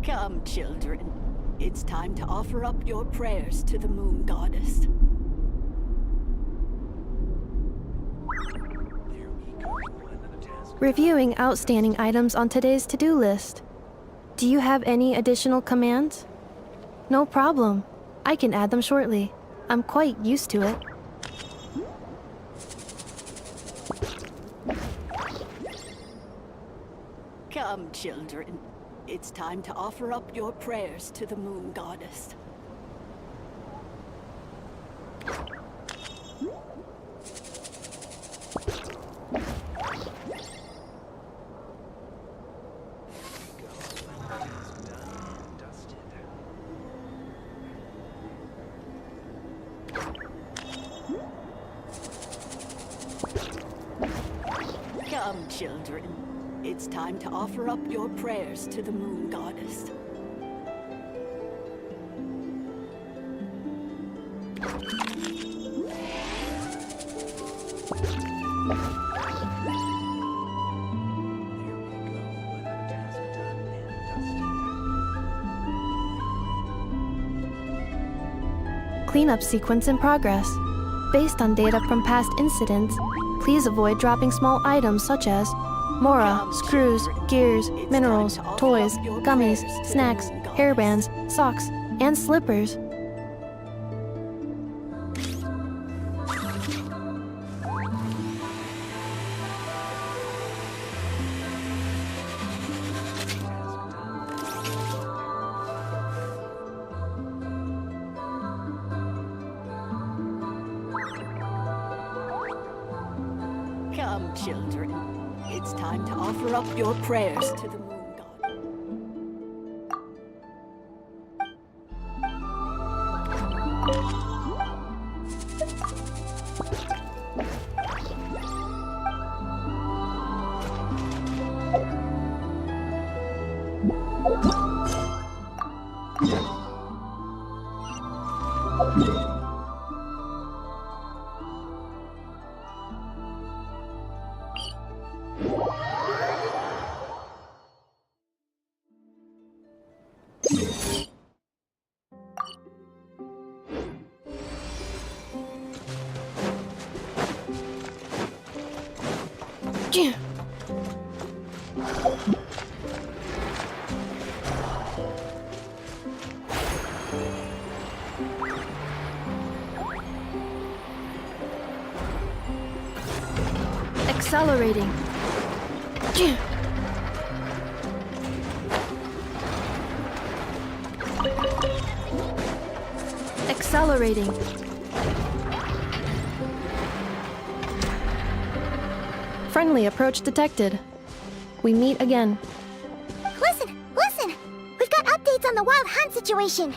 [SPEAKER 9] Come, children. It's time to offer up your prayers to the Moon Goddess.
[SPEAKER 3] There we go. Another task.
[SPEAKER 8] Reviewing outstanding items on today's to-do list. Do you have any additional commands? No problem. I can add them shortly. I'm quite used to it.
[SPEAKER 9] Come, children. It's time to offer up your prayers to the Moon Goddess. Come, children. It's time to offer up your prayers to the Moon Goddess.
[SPEAKER 8] Cleanup sequence in progress. Based on data from past incidents, please avoid dropping small items such as Mora, screws, gears, minerals, toys, gummies, snacks, hairbands, socks, and slippers.
[SPEAKER 9] Come, children. It's time to offer up your prayers to the Moon God.
[SPEAKER 8] Accelerating. Accelerating. Friendly approach detected. We meet again.
[SPEAKER 5] Listen! Listen! We've got updates on the wild hunt situation.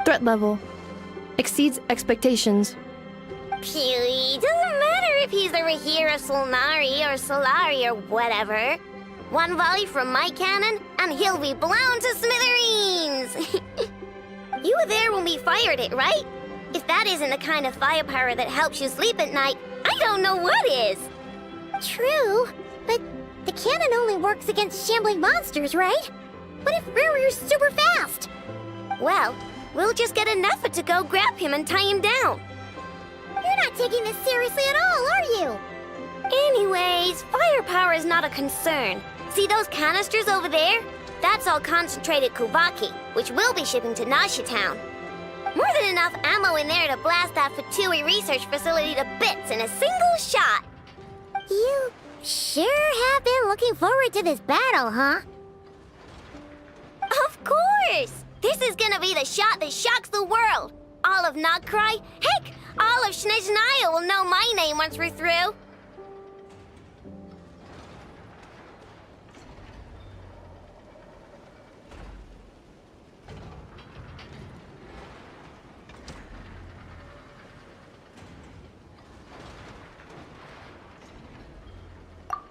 [SPEAKER 8] Threat level exceeds expectations.
[SPEAKER 5] Phew, doesn't matter if he's the Rahira Solnari or Solari or whatever. One volley from my cannon, and he'll be blown to smithereens! You were there when we fired it, right? If that isn't the kind of firepower that helps you sleep at night, I don't know what is! True, but the cannon only works against shambling monsters, right? What if Riri's super fast? Well, we'll just get enough to go grab him and tie him down. You're not taking this seriously at all, are you? Anyways, firepower is not a concern. See those canisters over there? That's all concentrated Kubaki, which we'll be shipping to Nasha Town. More than enough ammo in there to blast that Fatui research facility to bits in a single shot. You sure have been looking forward to this battle, huh? Of course! This is gonna be the shot that shocks the world. All of Nagcry, heck, all of Snezhnaya will know my name once we're through.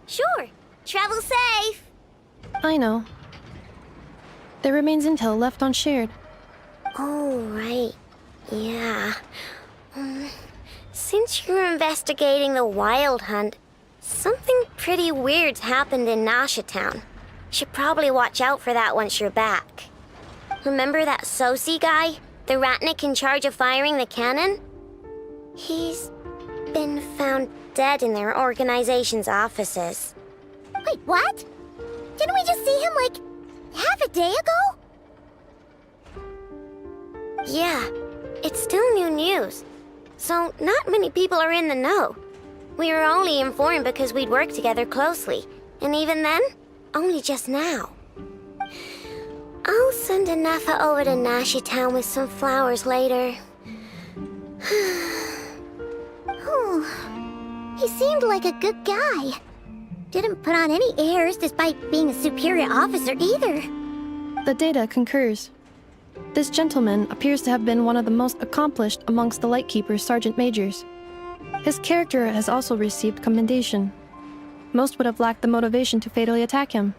[SPEAKER 5] Sure. Travel safe.
[SPEAKER 8] I know. There remains intel left unshared.
[SPEAKER 5] Oh, right. Yeah. Since you're investigating the wild hunt, something pretty weird's happened in Nasha Town. Should probably watch out for that once you're back. Remember that Sosi guy? The Ratnik in charge of firing the cannon? He's been found dead in their organization's offices. Wait, what? Didn't we just see him, like, half a day ago? Yeah, it's still new news. So, not many people are in the know. We were only informed because we'd worked together closely. And even then, only just now. I'll send Anafa over to Nashi Town with some flowers later. Oh, he seemed like a good guy. Didn't put on any airs despite being a superior officer either.
[SPEAKER 8] The data concurs. This gentleman appears to have been one of the most accomplished amongst the Lightkeeper's sergeant majors. His character has also received commendation. Most would have lacked the motivation to fatally attack him.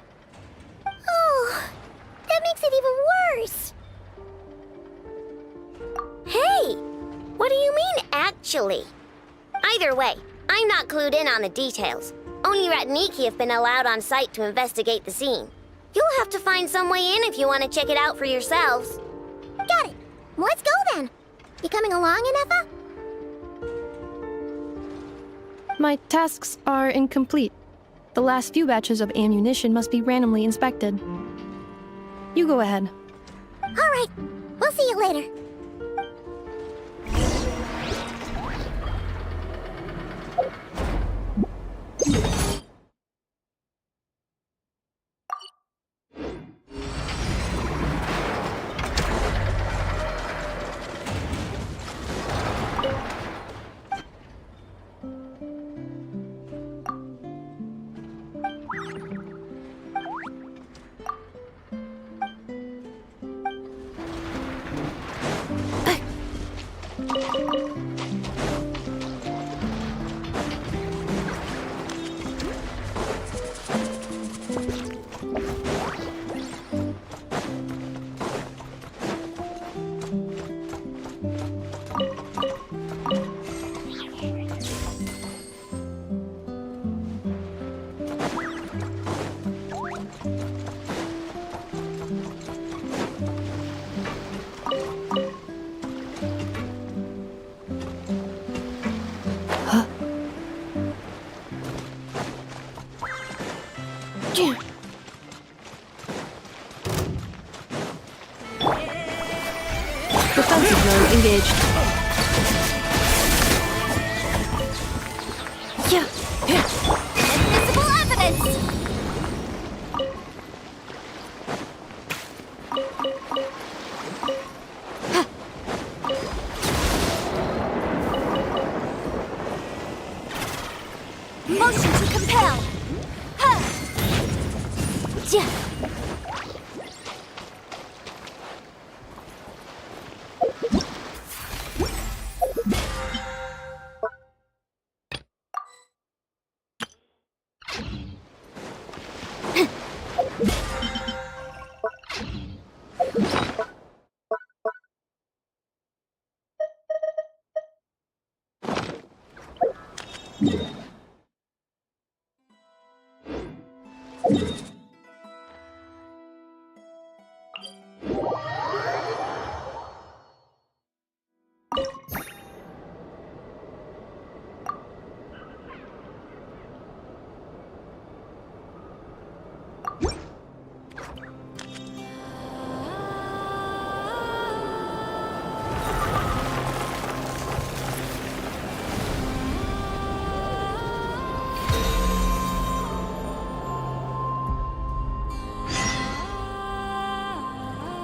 [SPEAKER 5] Oh, that makes it even worse. Hey, what do you mean, actually? Either way, I'm not clued in on the details. Only Ratniki have been allowed on site to investigate the scene. You'll have to find some way in if you want to check it out for yourselves. Got it. Let's go then. You coming along, Anefa?
[SPEAKER 8] My tasks are incomplete. The last few batches of ammunition must be randomly inspected. You go ahead.
[SPEAKER 5] All right. We'll see you later.
[SPEAKER 8] Defensive mode engaged.
[SPEAKER 5] Invisible evidence! Motion to compel! Huh. Ja.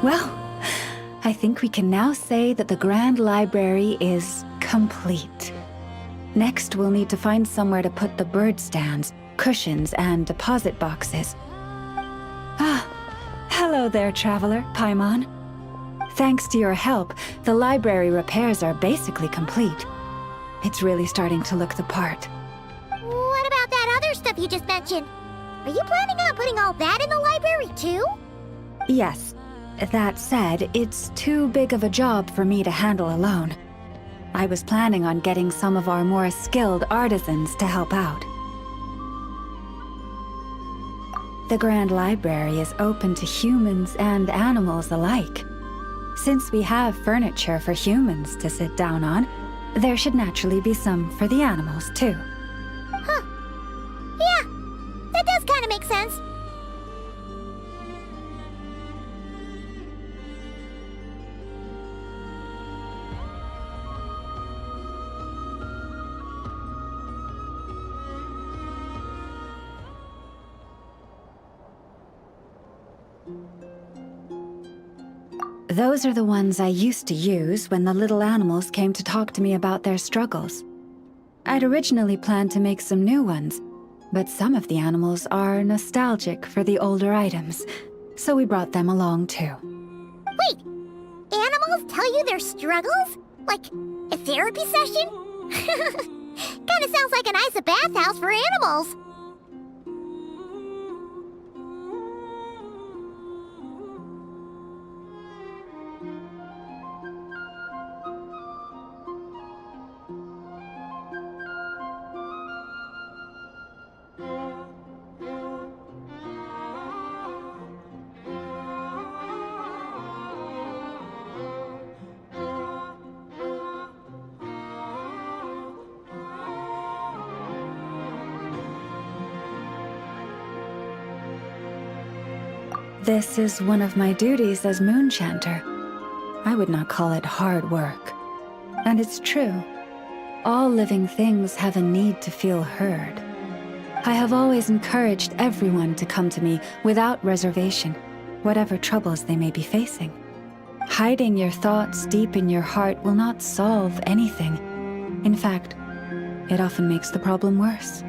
[SPEAKER 6] Well, I think we can now say that the Grand Library is complete. Next, we'll need to find somewhere to put the bird stands, cushions, and deposit boxes. Ah, hello there, traveler, Paimon. Thanks to your help, the library repairs are basically complete. It's really starting to look the part.
[SPEAKER 5] What about that other stuff you just mentioned? Are you planning on putting all that in the library too?
[SPEAKER 6] Yes. That said, it's too big of a job for me to handle alone. I was planning on getting some of our more skilled artisans to help out. The Grand Library is open to humans and animals alike. Since we have furniture for humans to sit down on, there should naturally be some for the animals too.
[SPEAKER 5] Huh. Yeah, that does kind of make sense.
[SPEAKER 6] Those are the ones I used to use when the little animals came to talk to me about their struggles. I'd originally planned to make some new ones, but some of the animals are nostalgic for the older items, so we brought them along too.
[SPEAKER 5] Wait, animals tell you their struggles? Like a therapy session? Kinda sounds like an ice bathhouse for animals.
[SPEAKER 6] This is one of my duties as Moonchanter. I would not call it hard work. And it's true. All living things have a need to feel heard. I have always encouraged everyone to come to me without reservation, whatever troubles they may be facing. Hiding your thoughts deep in your heart will not solve anything. In fact, it often makes the problem worse.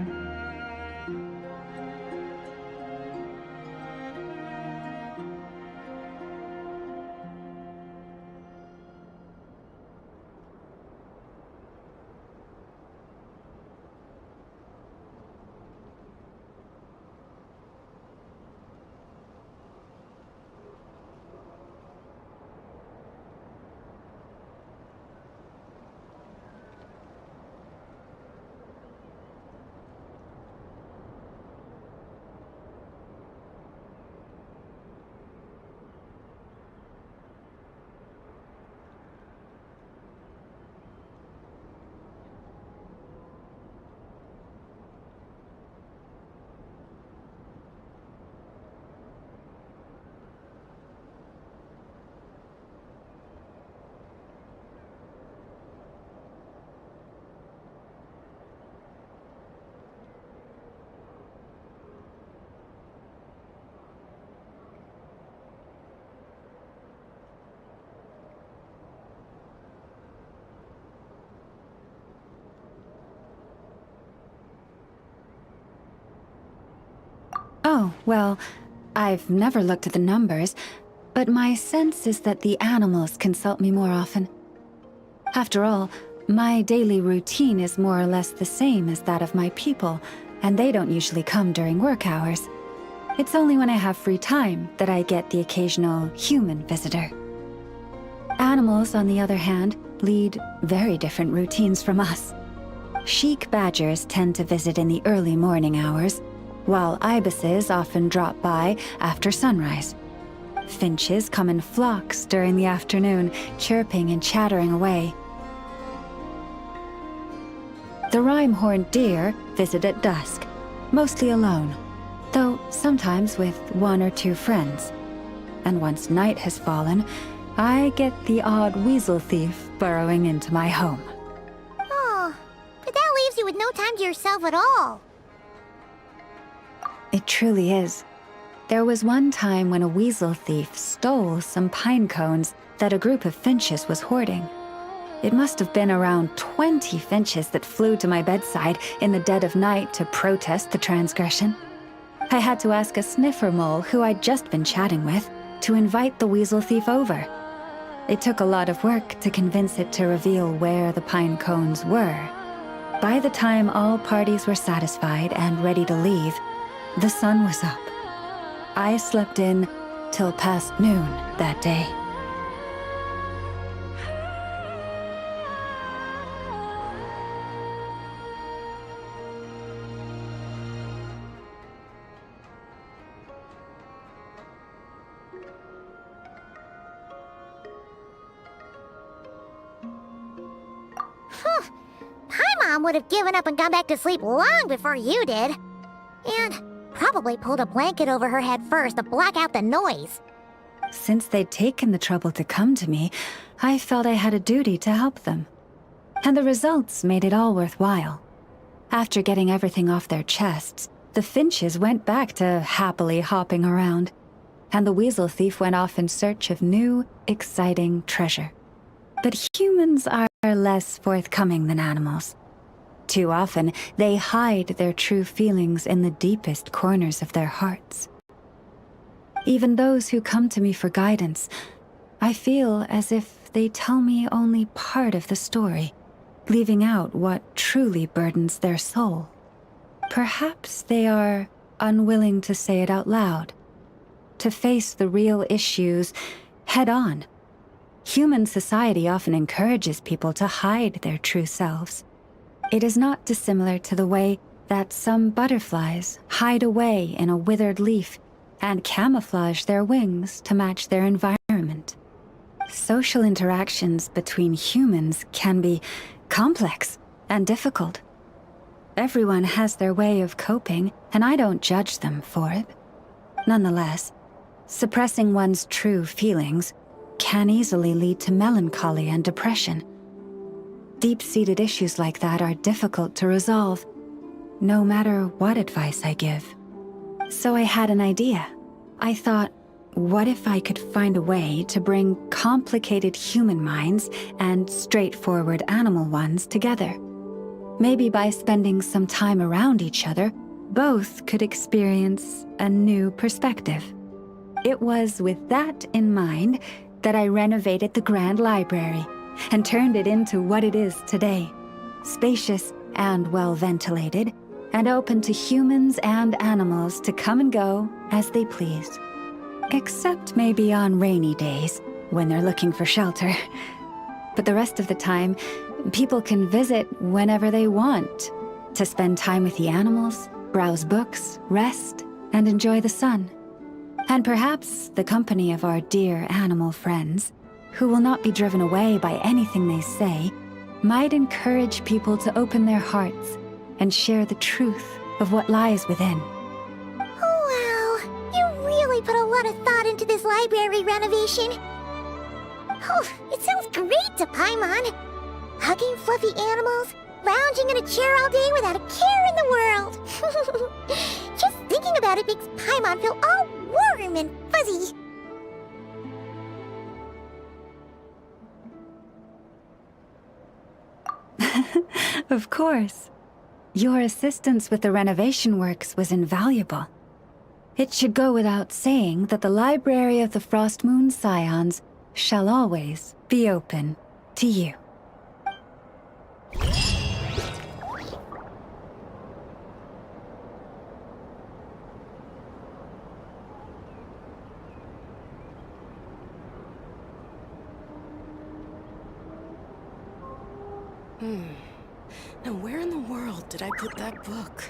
[SPEAKER 6] Well, I've never looked at the numbers, but my sense is that the animals consult me more often. After all, my daily routine is more or less the same as that of my people, and they don't usually come during work hours. It's only when I have free time that I get the occasional human visitor. Animals, on the other hand, lead very different routines from us. Sheik badgers tend to visit in the early morning hours, while ibises often drop by after sunrise. Finches come in flocks during the afternoon, chirping and chattering away. The rhyme-horned deer visit at dusk, mostly alone, though sometimes with one or two friends. And once night has fallen, I get the odd weasel thief burrowing into my home.
[SPEAKER 5] Oh, but that leaves you with no time to yourself at all.
[SPEAKER 6] It truly is. There was one time when a weasel thief stole some pine cones that a group of finches was hoarding. It must have been around 20 finches that flew to my bedside in the dead of night to protest the transgression. I had to ask a sniffer mole who I'd just been chatting with to invite the weasel thief over. It took a lot of work to convince it to reveal where the pine cones were. By the time all parties were satisfied and ready to leave, the sun was up. I slept in till past noon that day.
[SPEAKER 5] Paimon would have given up and gone back to sleep long before you did. And probably pulled a blanket over her head first to block out the noise.
[SPEAKER 6] Since they'd taken the trouble to come to me, I felt I had a duty to help them. And the results made it all worthwhile. After getting everything off their chests, the finches went back to happily hopping around, and the weasel thief went off in search of new, exciting treasure. But humans are less forthcoming than animals. Too often, they hide their true feelings in the deepest corners of their hearts. Even those who come to me for guidance, I feel as if they tell me only part of the story, leaving out what truly burdens their soul. Perhaps they are unwilling to say it out loud, to face the real issues head on. Human society often encourages people to hide their true selves. It is not dissimilar to the way that some butterflies hide away in a withered leaf and camouflage their wings to match their environment. Social interactions between humans can be complex and difficult. Everyone has their way of coping, and I don't judge them for it. Nonetheless, suppressing one's true feelings can easily lead to melancholy and depression. Deep-seated issues like that are difficult to resolve, no matter what advice I give. So I had an idea. I thought, what if I could find a way to bring complicated human minds and straightforward animal ones together? Maybe by spending some time around each other, both could experience a new perspective. It was with that in mind that I renovated the Grand Library and turned it into what it is today, spacious and well-ventilated, and open to humans and animals to come and go as they please. Except maybe on rainy days, when they're looking for shelter. But the rest of the time, people can visit whenever they want, to spend time with the animals, browse books, rest, and enjoy the sun. And perhaps the company of our dear animal friends, who will not be driven away by anything they say, might encourage people to open their hearts and share the truth of what lies within.
[SPEAKER 5] Wow, you really put a lot of thought into this library renovation. Oh, it sounds great to Paimon. Hugging fluffy animals, lounging in a chair all day without a care in the world. Just thinking about it makes Paimon feel all warm and fuzzy.
[SPEAKER 6] Of course. Your assistance with the renovation works was invaluable. It should go without saying that the Library of the Frostmoon Scions shall always be open to you.
[SPEAKER 9] Now where in the world did I put that book?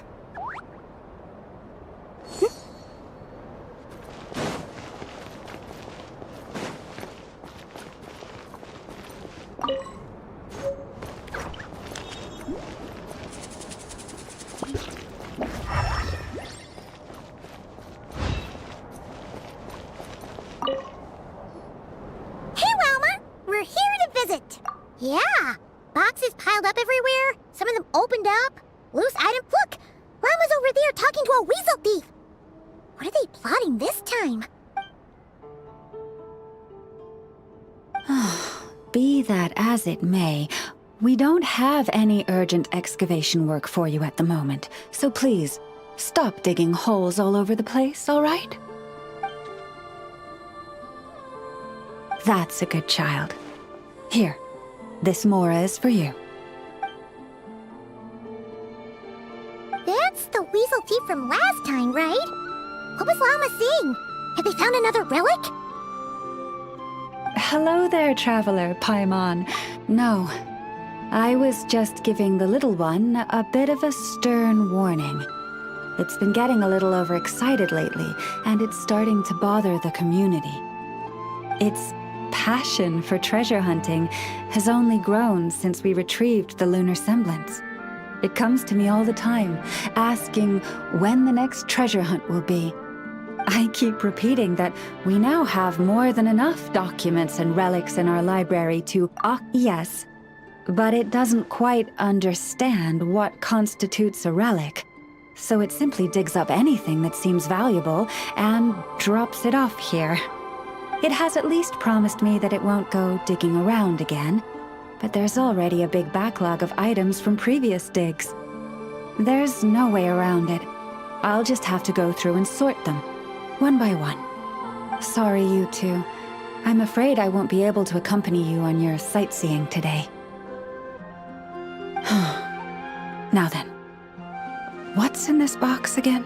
[SPEAKER 5] Hey, Wilma! We're here to visit. Yeah, boxes piled up everywhere. Some of them opened up. Loose items. Look! Wilma's over there talking to a weasel thief. What are they plotting this time?
[SPEAKER 6] Be that as it may, we don't have any urgent excavation work for you at the moment, so please, stop digging holes all over the place, all right? That's a good child. Here, this Mora is for you.
[SPEAKER 5] That's the weasel thief from last time, right? What was Llama saying? Have they found another relic?
[SPEAKER 6] Hello there, traveler, Paimon. No, I was just giving the little one a bit of a stern warning. It's been getting a little overexcited lately, and it's starting to bother the community. Its passion for treasure hunting has only grown since we retrieved the lunar semblance. It comes to me all the time, asking when the next treasure hunt will be. I keep repeating that we now have more than enough documents and relics in our library to... yes, but it doesn't quite understand what constitutes a relic, so it simply digs up anything that seems valuable and drops it off here. It has at least promised me that it won't go digging around again, but there's already a big backlog of items from previous digs. There's no way around it. I'll just have to go through and sort them, one by one. Sorry, you two. I'm afraid I won't be able to accompany you on your sightseeing today. Now then, what's in this box again?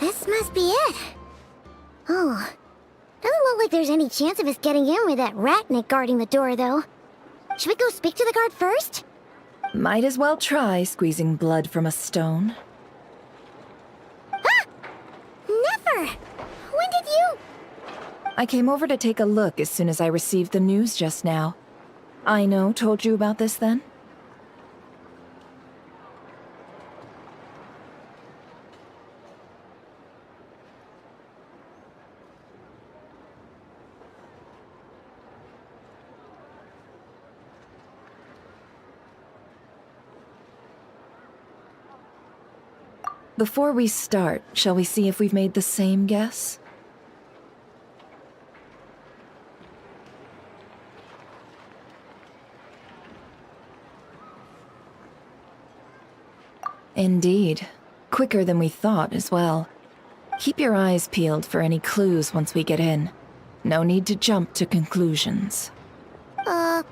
[SPEAKER 5] This must be it. Oh, doesn't look like there's any chance of us getting in with that ratnik guarding the door, though. Should we go speak to the guard first?
[SPEAKER 10] Might as well try squeezing blood from a stone.
[SPEAKER 5] Ah! Never! When did you...
[SPEAKER 10] I came over to take a look as soon as I received the news just now. Aino told you about this then? Before we start, shall we see if we've made the same guess? Indeed. Quicker than we thought as well. Keep your eyes peeled for any clues once we get in. No need to jump to conclusions.
[SPEAKER 5] But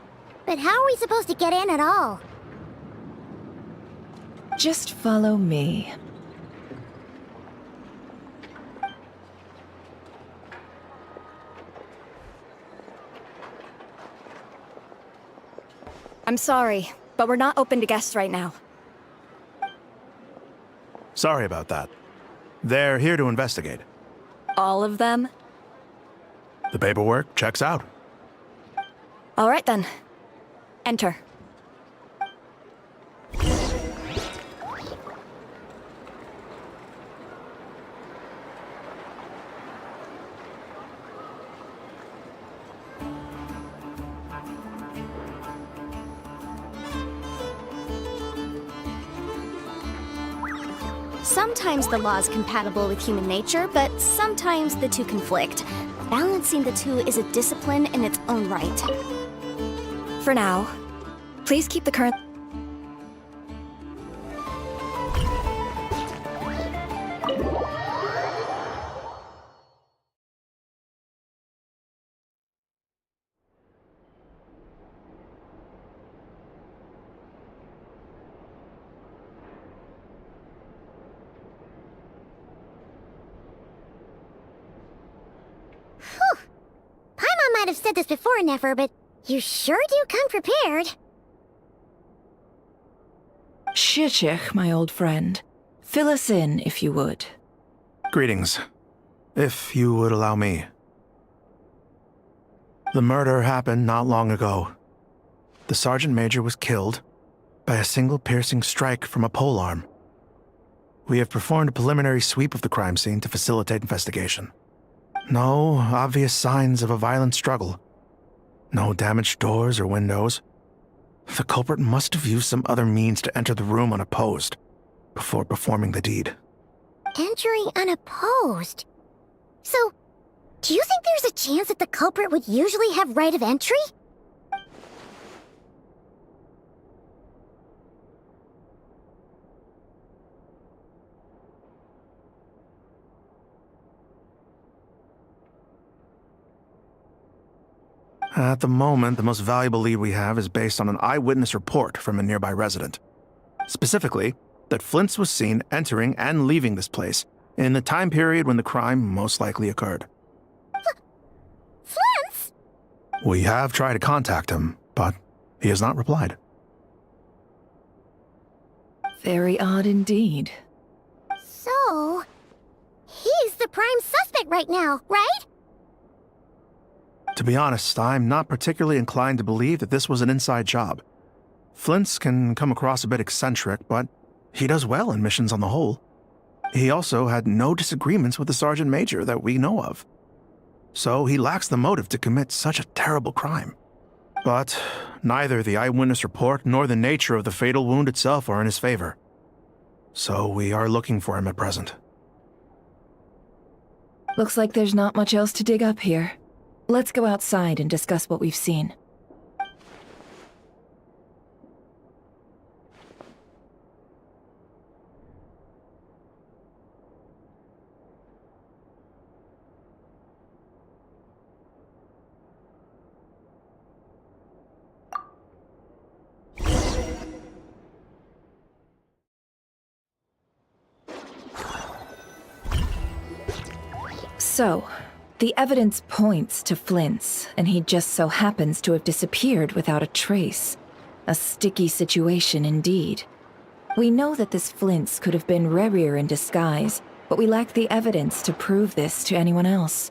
[SPEAKER 5] how are we supposed to get in at all?
[SPEAKER 10] Just follow me.
[SPEAKER 11] I'm sorry, but we're not open to guests right now.
[SPEAKER 12] Sorry about that. They're here to investigate.
[SPEAKER 11] All of them?
[SPEAKER 12] The paperwork checks out.
[SPEAKER 11] All right then. Enter.
[SPEAKER 13] Sometimes the law is compatible with human nature, but sometimes the two conflict. Balancing the two is a discipline in its own right.
[SPEAKER 11] For now, please keep the current...
[SPEAKER 5] Paimon might have said this before, Nefer, but you sure do come prepared.
[SPEAKER 10] Shishich, my old friend. Fill us in, if you would.
[SPEAKER 12] Greetings. If you would allow me. The murder happened not long ago. The Sergeant Major was killed by a single piercing strike from a polearm. We have performed a preliminary sweep of the crime scene to facilitate investigation. No obvious signs of a violent struggle. No damaged doors or windows. The culprit must have used some other means to enter the room unopposed before performing the deed.
[SPEAKER 5] Entering unopposed? So, do you think there's a chance that the culprit would usually have right of entry?
[SPEAKER 12] At the moment, the most valuable lead we have is based on an eyewitness report from a nearby resident. Specifically, that Flint's was seen entering and leaving this place in the time period when the crime most likely occurred.
[SPEAKER 5] Flint's?
[SPEAKER 12] We have tried to contact him, but he has not replied.
[SPEAKER 10] Very odd indeed.
[SPEAKER 5] So, he's the prime suspect right now, right?
[SPEAKER 12] To be honest, I'm not particularly inclined to believe that this was an inside job. Flint's can come across a bit eccentric, but he does well in missions on the whole. He also had no disagreements with the Sergeant Major that we know of. So he lacks the motive to commit such a terrible crime. But neither the eyewitness report nor the nature of the fatal wound itself are in his favor. So we are looking for him at present.
[SPEAKER 10] Looks like there's not much else to dig up here. Let's go outside and discuss what we've seen. So, The evidence points to Flint's, and he just so happens to have disappeared without a trace. A sticky situation indeed. We know that this Flint's could have been Rerir in disguise, but we lack the evidence to prove this to anyone else.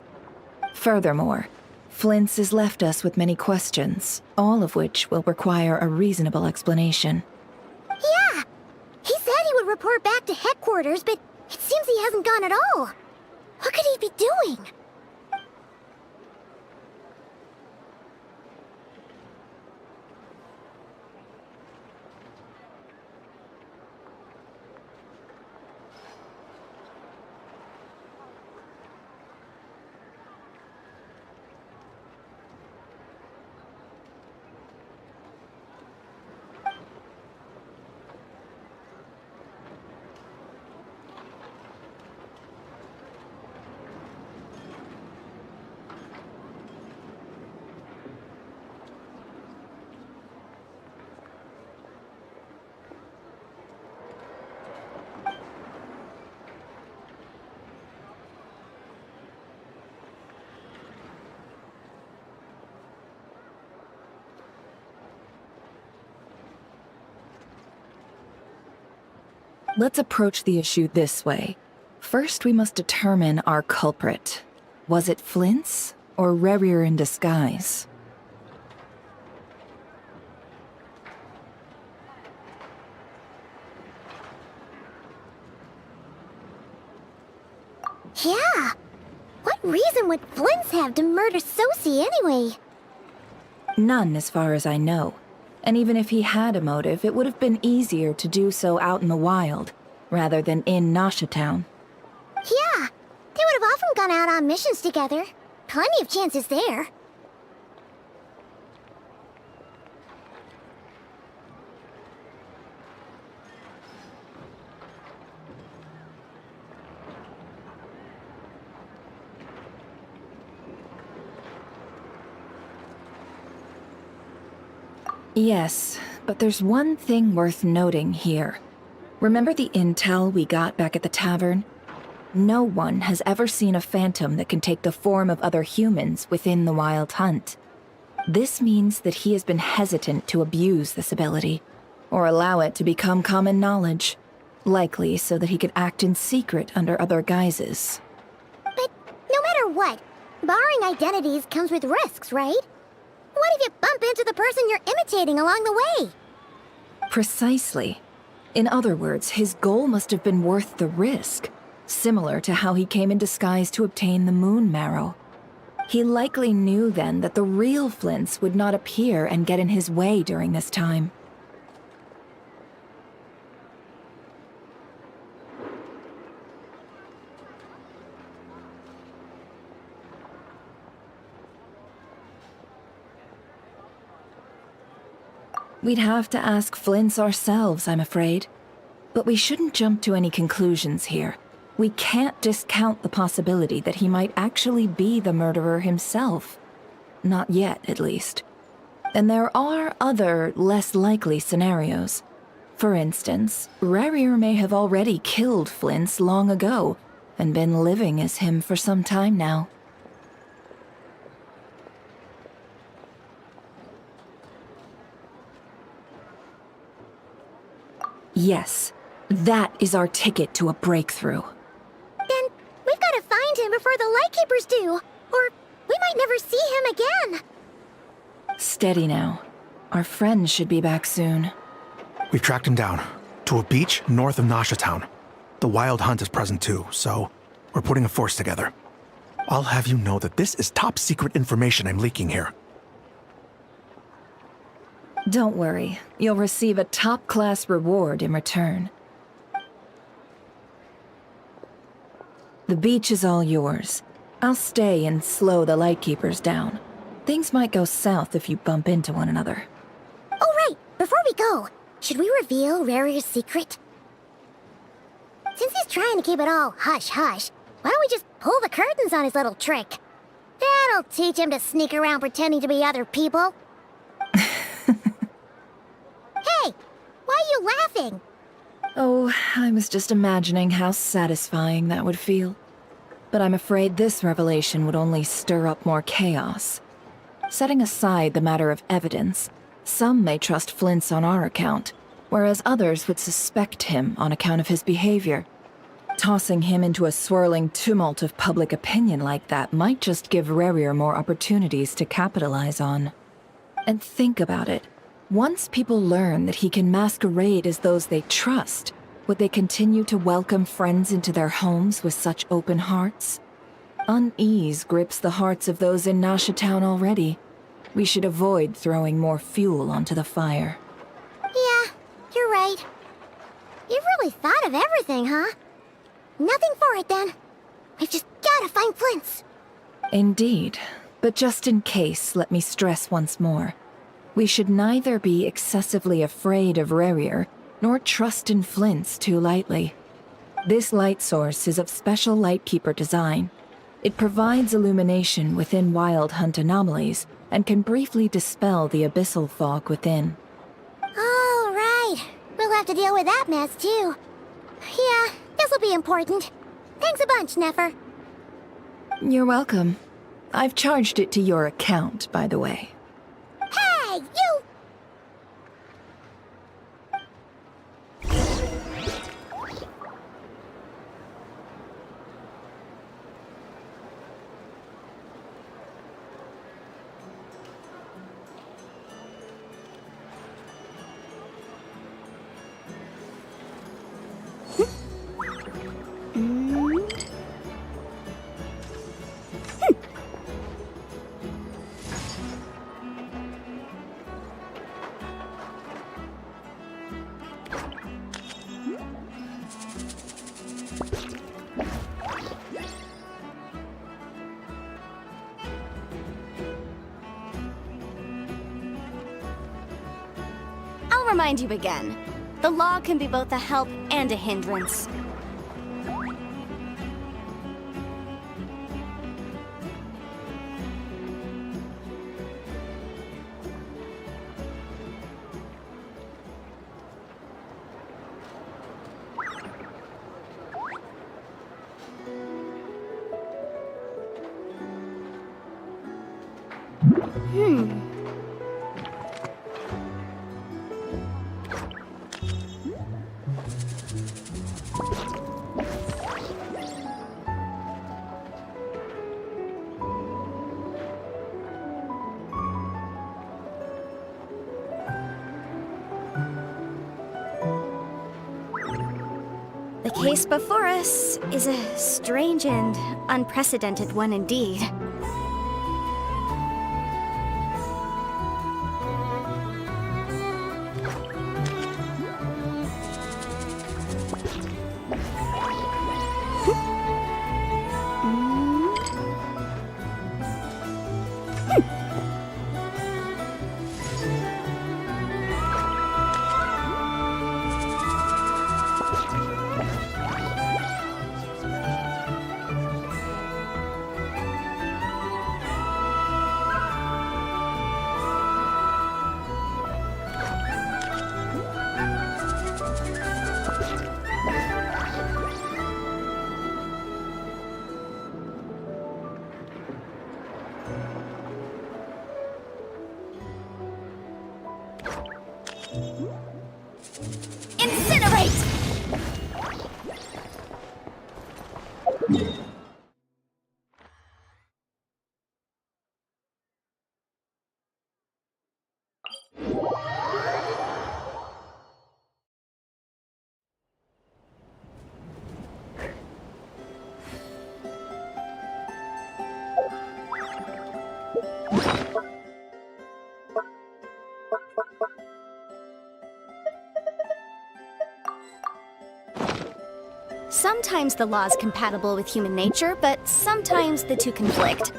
[SPEAKER 10] Furthermore, Flint's has left us with many questions, all of which will require a reasonable explanation.
[SPEAKER 5] Yeah! He said he would report back to headquarters, but it seems he hasn't gone at all. What could he be doing?
[SPEAKER 10] Let's approach the issue this way. First, we must determine our culprit. Was it Flint's or Rerir in disguise?
[SPEAKER 5] Yeah! What reason would Flint's have to murder Sosie anyway?
[SPEAKER 10] None, as far as I know. And even if he had a motive, it would have been easier to do so out in the wild, rather than in Nasha Town.
[SPEAKER 5] Yeah! They would have often gone out on missions together. Plenty of chances there.
[SPEAKER 10] Yes, but there's one thing worth noting here. Remember the intel we got back at the tavern? No one has ever seen a phantom that can take the form of other humans within the Wild Hunt. This means that he has been hesitant to abuse this ability, or allow it to become common knowledge, likely so that he could act in secret under other guises.
[SPEAKER 5] But no matter what, borrowing identities comes with risks, right? What if you bump into the person you're imitating along the way?
[SPEAKER 10] Precisely. In other words, his goal must have been worth the risk, similar to how he came in disguise to obtain the moon marrow. He likely knew then that the real Flints would not appear and get in his way during this time. We'd have to ask Flints ourselves, I'm afraid. But we shouldn't jump to any conclusions here. We can't discount the possibility that he might actually be the murderer himself. Not yet, at least. And there are other, less likely scenarios. For instance, Rerir may have already killed Flints long ago, and been living as him for some time now. Yes, that is our ticket to a breakthrough.
[SPEAKER 5] Then we've got to find him before the Lightkeepers do, or we might never see him again.
[SPEAKER 10] Steady now. Our friend should be back soon.
[SPEAKER 12] We've tracked him down to a beach north of Nasha Town. The Wild Hunt is present too, so we're putting a force together. I'll have you know that this is top secret information I'm leaking here.
[SPEAKER 10] Don't worry, you'll receive a top-class reward in return. The beach is all yours. I'll stay and slow the Lightkeepers down. Things might go south if you bump into one another.
[SPEAKER 5] Oh right, before we go, should we reveal Rerir's secret? Since he's trying to keep it all hush-hush, why don't we just pull the curtains on his little trick? That'll teach him to sneak around pretending to be other people. Hey, why are you laughing?
[SPEAKER 10] Oh, I was just imagining how satisfying that would feel. But I'm afraid this revelation would only stir up more chaos. Setting aside the matter of evidence, some may trust Flint's on our account, whereas others would suspect him on account of his behavior. Tossing him into a swirling tumult of public opinion like that might just give Rerir more opportunities to capitalize on. And think about it. Once people learn that he can masquerade as those they trust, would they continue to welcome friends into their homes with such open hearts? Unease grips the hearts of those in Nasha Town already. We should avoid throwing more fuel onto the fire.
[SPEAKER 5] Yeah, you're right. You've really thought of everything, huh? Nothing for it then. We've just gotta find Flint's.
[SPEAKER 10] Indeed. But just in case, let me stress once more. We should neither be excessively afraid of Rerir, nor trust in Flint's too lightly. This light source is of special Lightkeeper design. It provides illumination within Wild Hunt anomalies, and can briefly dispel the abyssal fog within.
[SPEAKER 5] Oh, right. We'll have to deal with that mess, too. Yeah, this'll be important. Thanks a bunch, Nefer.
[SPEAKER 10] You're welcome. I've charged it to your account, by the way.
[SPEAKER 5] Hey, you!
[SPEAKER 13] I'll remind you again. The law can be both a help and a hindrance. The case before us is a strange and unprecedented one indeed. Incinerate! Sometimes the law is compatible with human nature, but sometimes the two conflict.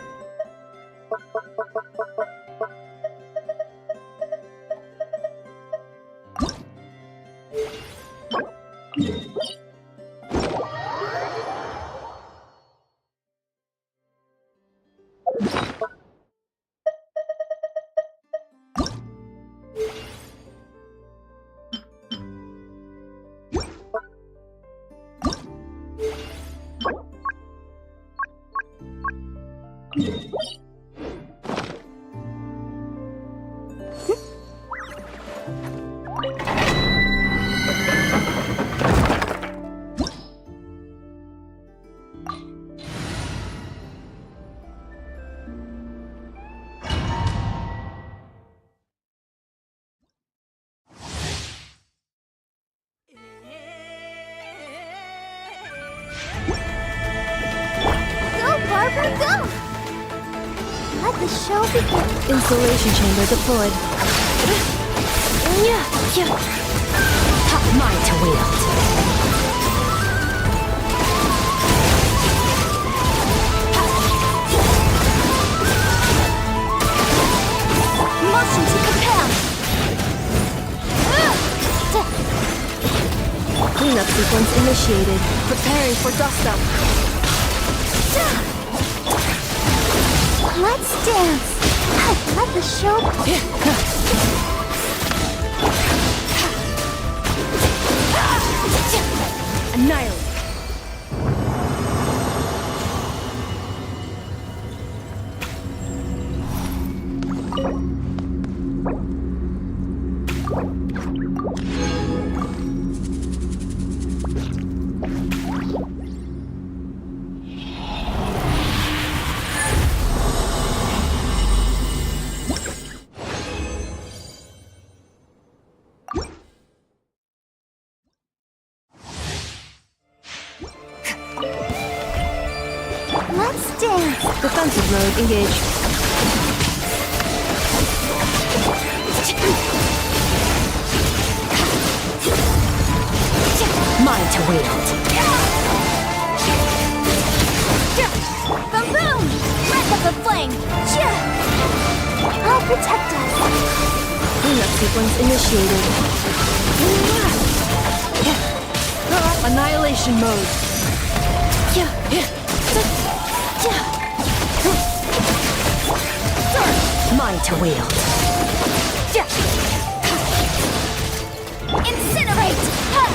[SPEAKER 5] Go, Barbara, go! Let the show begin.
[SPEAKER 8] Installation chamber deployed.
[SPEAKER 11] Mine to wield.
[SPEAKER 5] Motion to compel.
[SPEAKER 8] Cleanup sequence initiated. Preparing for dust up.
[SPEAKER 5] Let's dance. Let the show.
[SPEAKER 8] Annihilate.
[SPEAKER 5] Let's dance.
[SPEAKER 8] Defensive mode engaged.
[SPEAKER 11] Mine to wield.
[SPEAKER 5] Boom, boom! Breath of the flame. I'll protect us.
[SPEAKER 8] Cleanup sequence initiated. Annihilation mode.
[SPEAKER 11] Mine to wield.
[SPEAKER 5] Incinerate! Ha!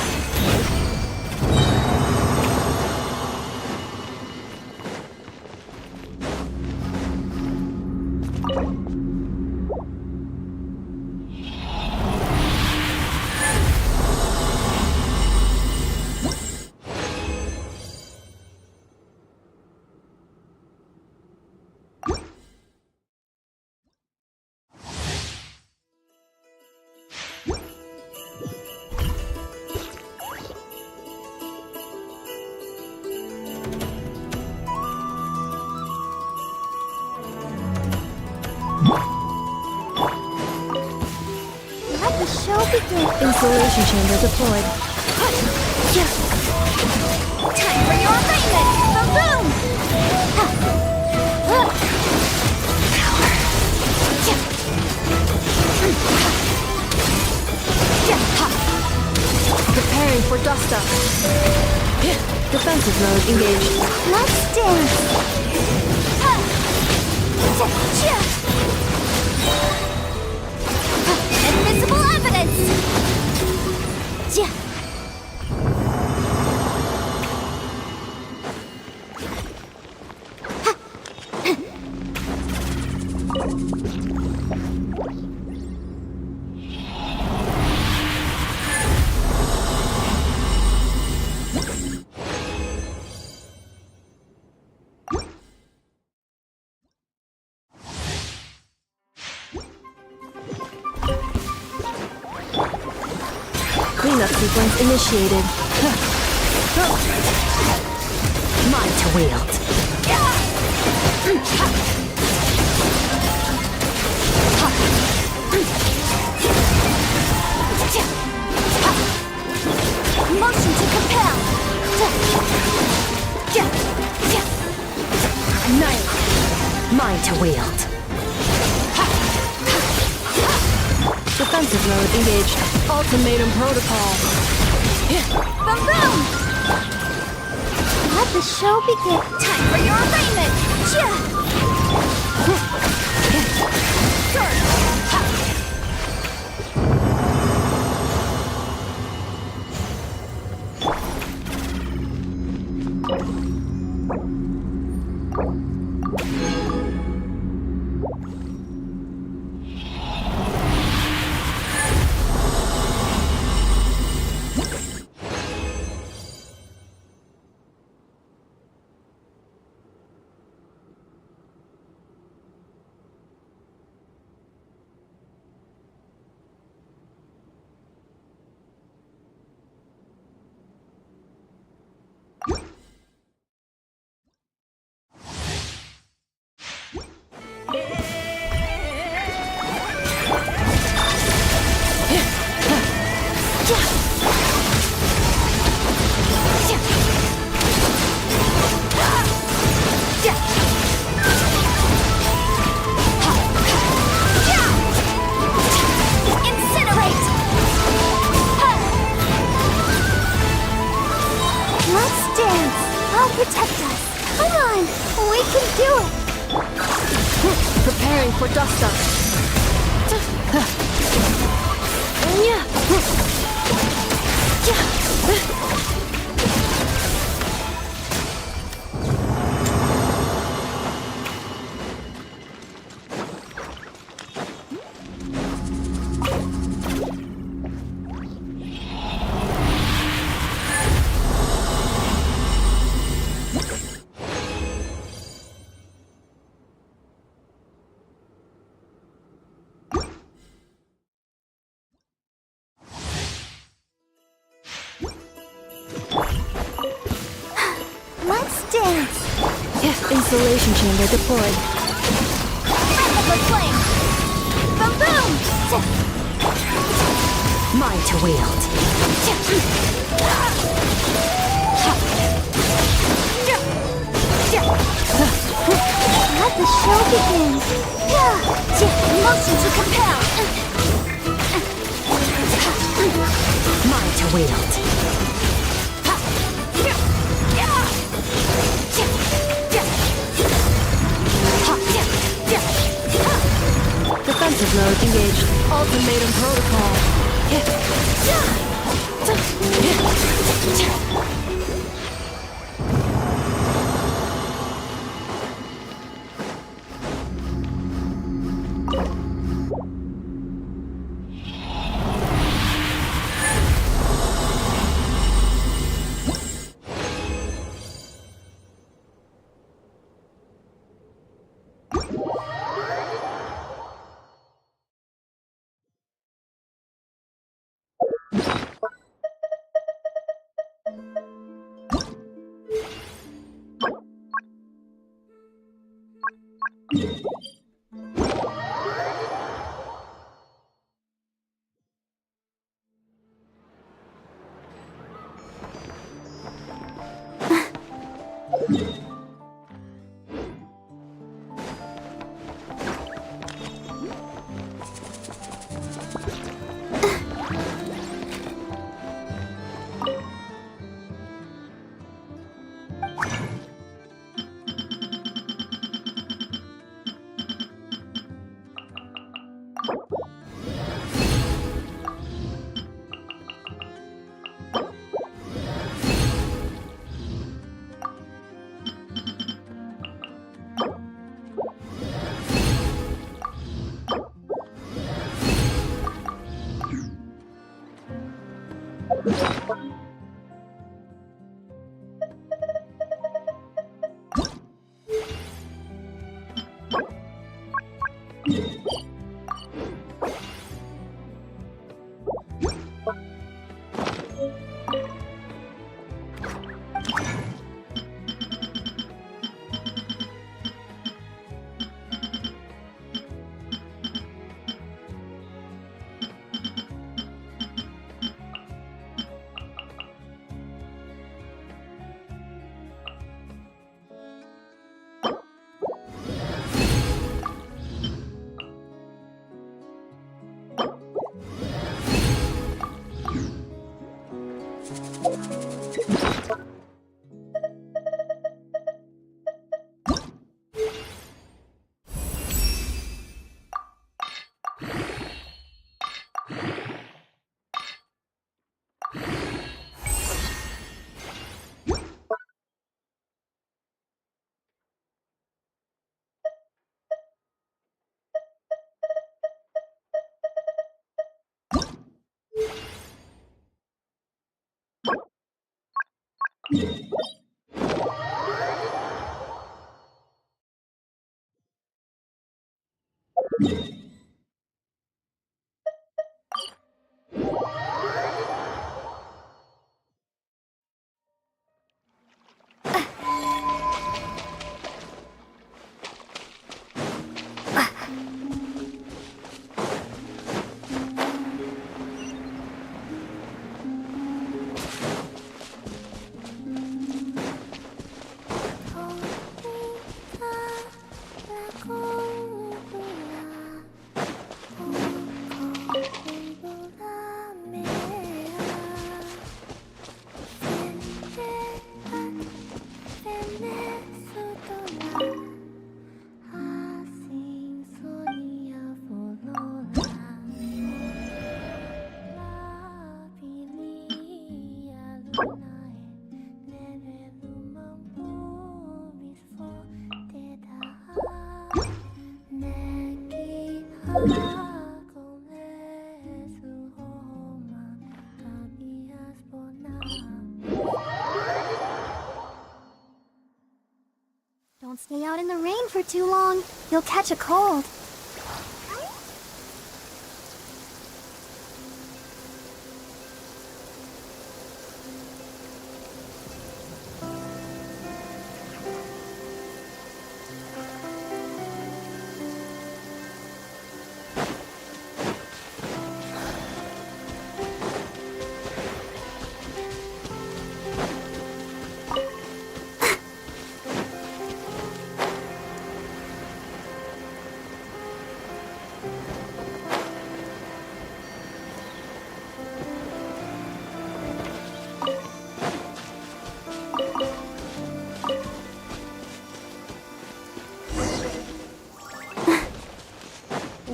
[SPEAKER 5] Let the show begin.
[SPEAKER 8] Installation chamber deployed.
[SPEAKER 5] Time for your alignment! Boom,
[SPEAKER 8] Preparing for dust up. Defensive mode engaged.
[SPEAKER 5] let's dance. Invisible evidence!
[SPEAKER 8] Cleanup sequence initiated.
[SPEAKER 11] Mine to wield.
[SPEAKER 5] Motion to compel.
[SPEAKER 11] Annihilate. Mine to wield.
[SPEAKER 8] Defensive mode engaged. Ultimatum protocol.
[SPEAKER 5] Boom, boom! Let the show begin. Time for your alignment. Let's dance! I'll protect us! Come on! We can do it!
[SPEAKER 8] Preparing for dust-up.
[SPEAKER 5] Let's dance!
[SPEAKER 8] Installation chamber deployed.
[SPEAKER 5] Liquid flame! Boom boom!
[SPEAKER 11] Mine to wield.
[SPEAKER 5] Let the show begin! Motion to compel!
[SPEAKER 11] Mine to wield.
[SPEAKER 8] Defensive mode engaged. Ultimatum protocol.
[SPEAKER 5] Don't stay out in the rain for too long. You'll catch a cold.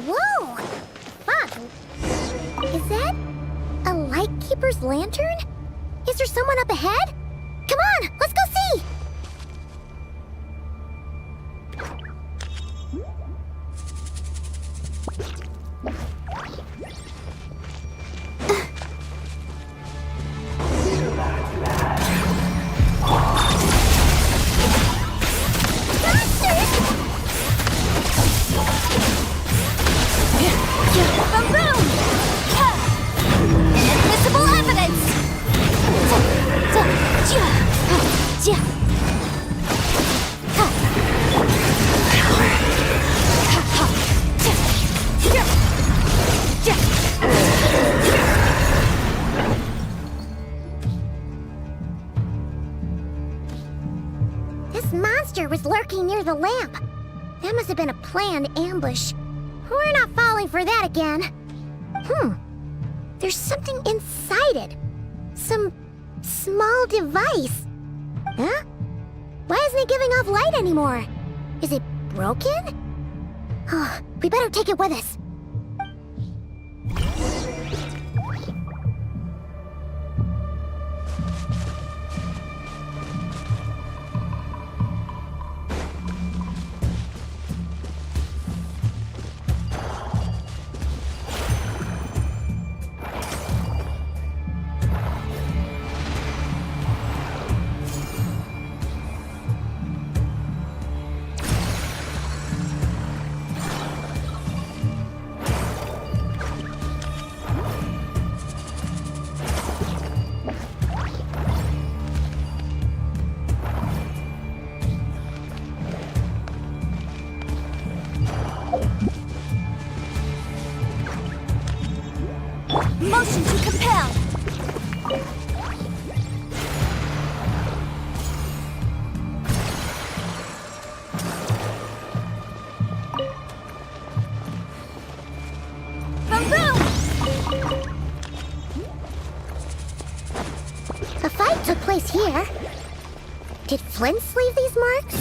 [SPEAKER 5] Whoa! Fuck! Is that a Lightkeeper's lantern? Is there someone up ahead? Come on, let's go see!
[SPEAKER 13] Invisible evidence!
[SPEAKER 5] This monster was lurking near the lamp. That must have been a planned ambush. We're not falling for that again. There's something inside it. Some small device. Huh? Why isn't it giving off light anymore? Is it broken? Oh, we better take it with us.
[SPEAKER 13] Motion to compel! Boom boom!
[SPEAKER 5] The fight took place here. Did Flint leave these marks?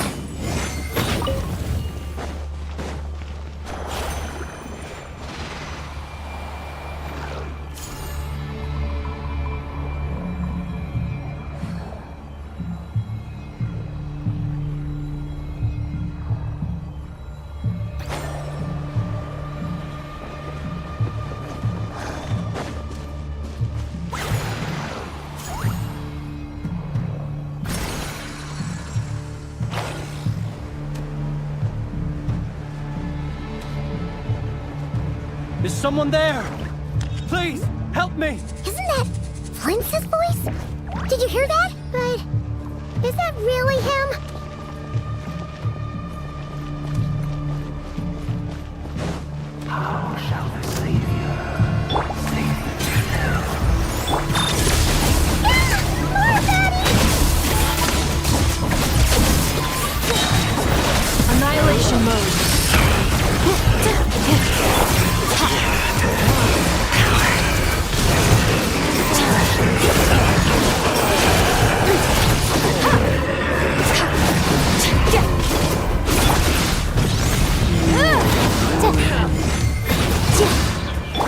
[SPEAKER 7] Is someone there? Please, help me!
[SPEAKER 5] Isn't that Flint's voice? Did you hear that? But is that really him?
[SPEAKER 3] How shall the Savior save the children?
[SPEAKER 5] More Daddy!
[SPEAKER 8] Annihilation mode.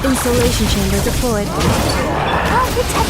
[SPEAKER 8] Insulation chamber deployed.
[SPEAKER 5] I'll protect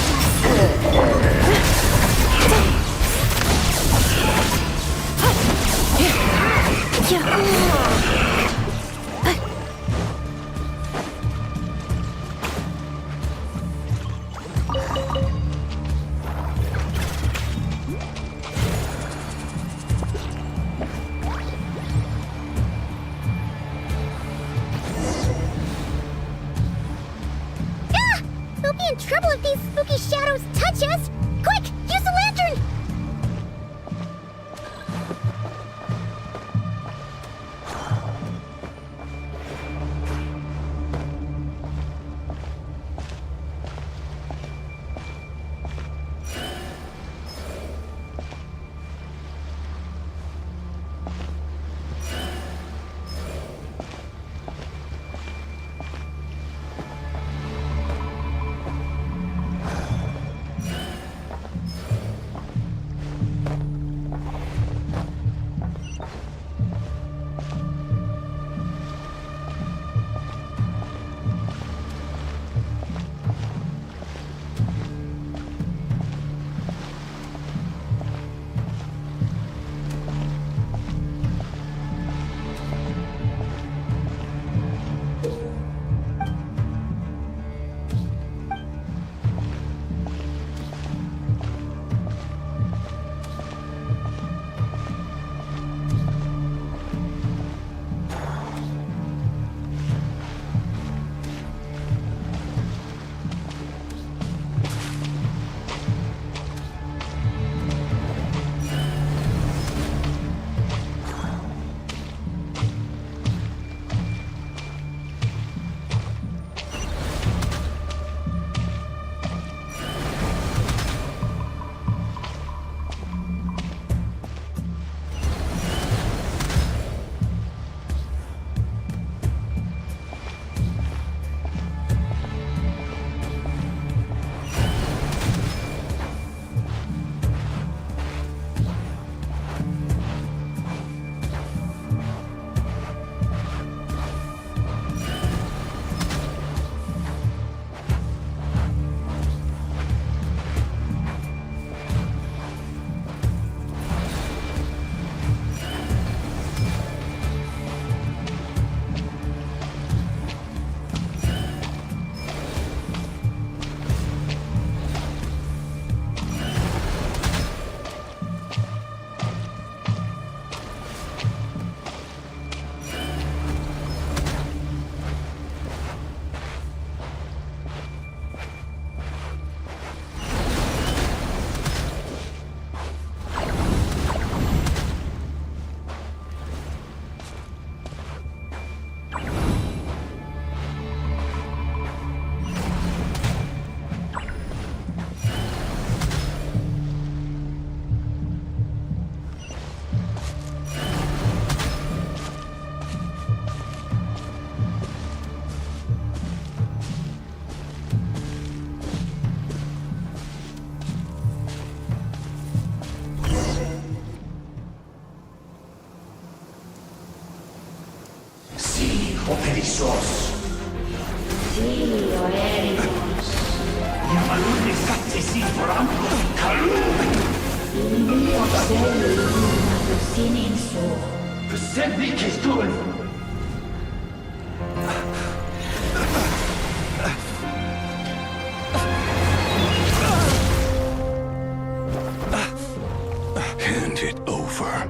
[SPEAKER 4] Hand it over.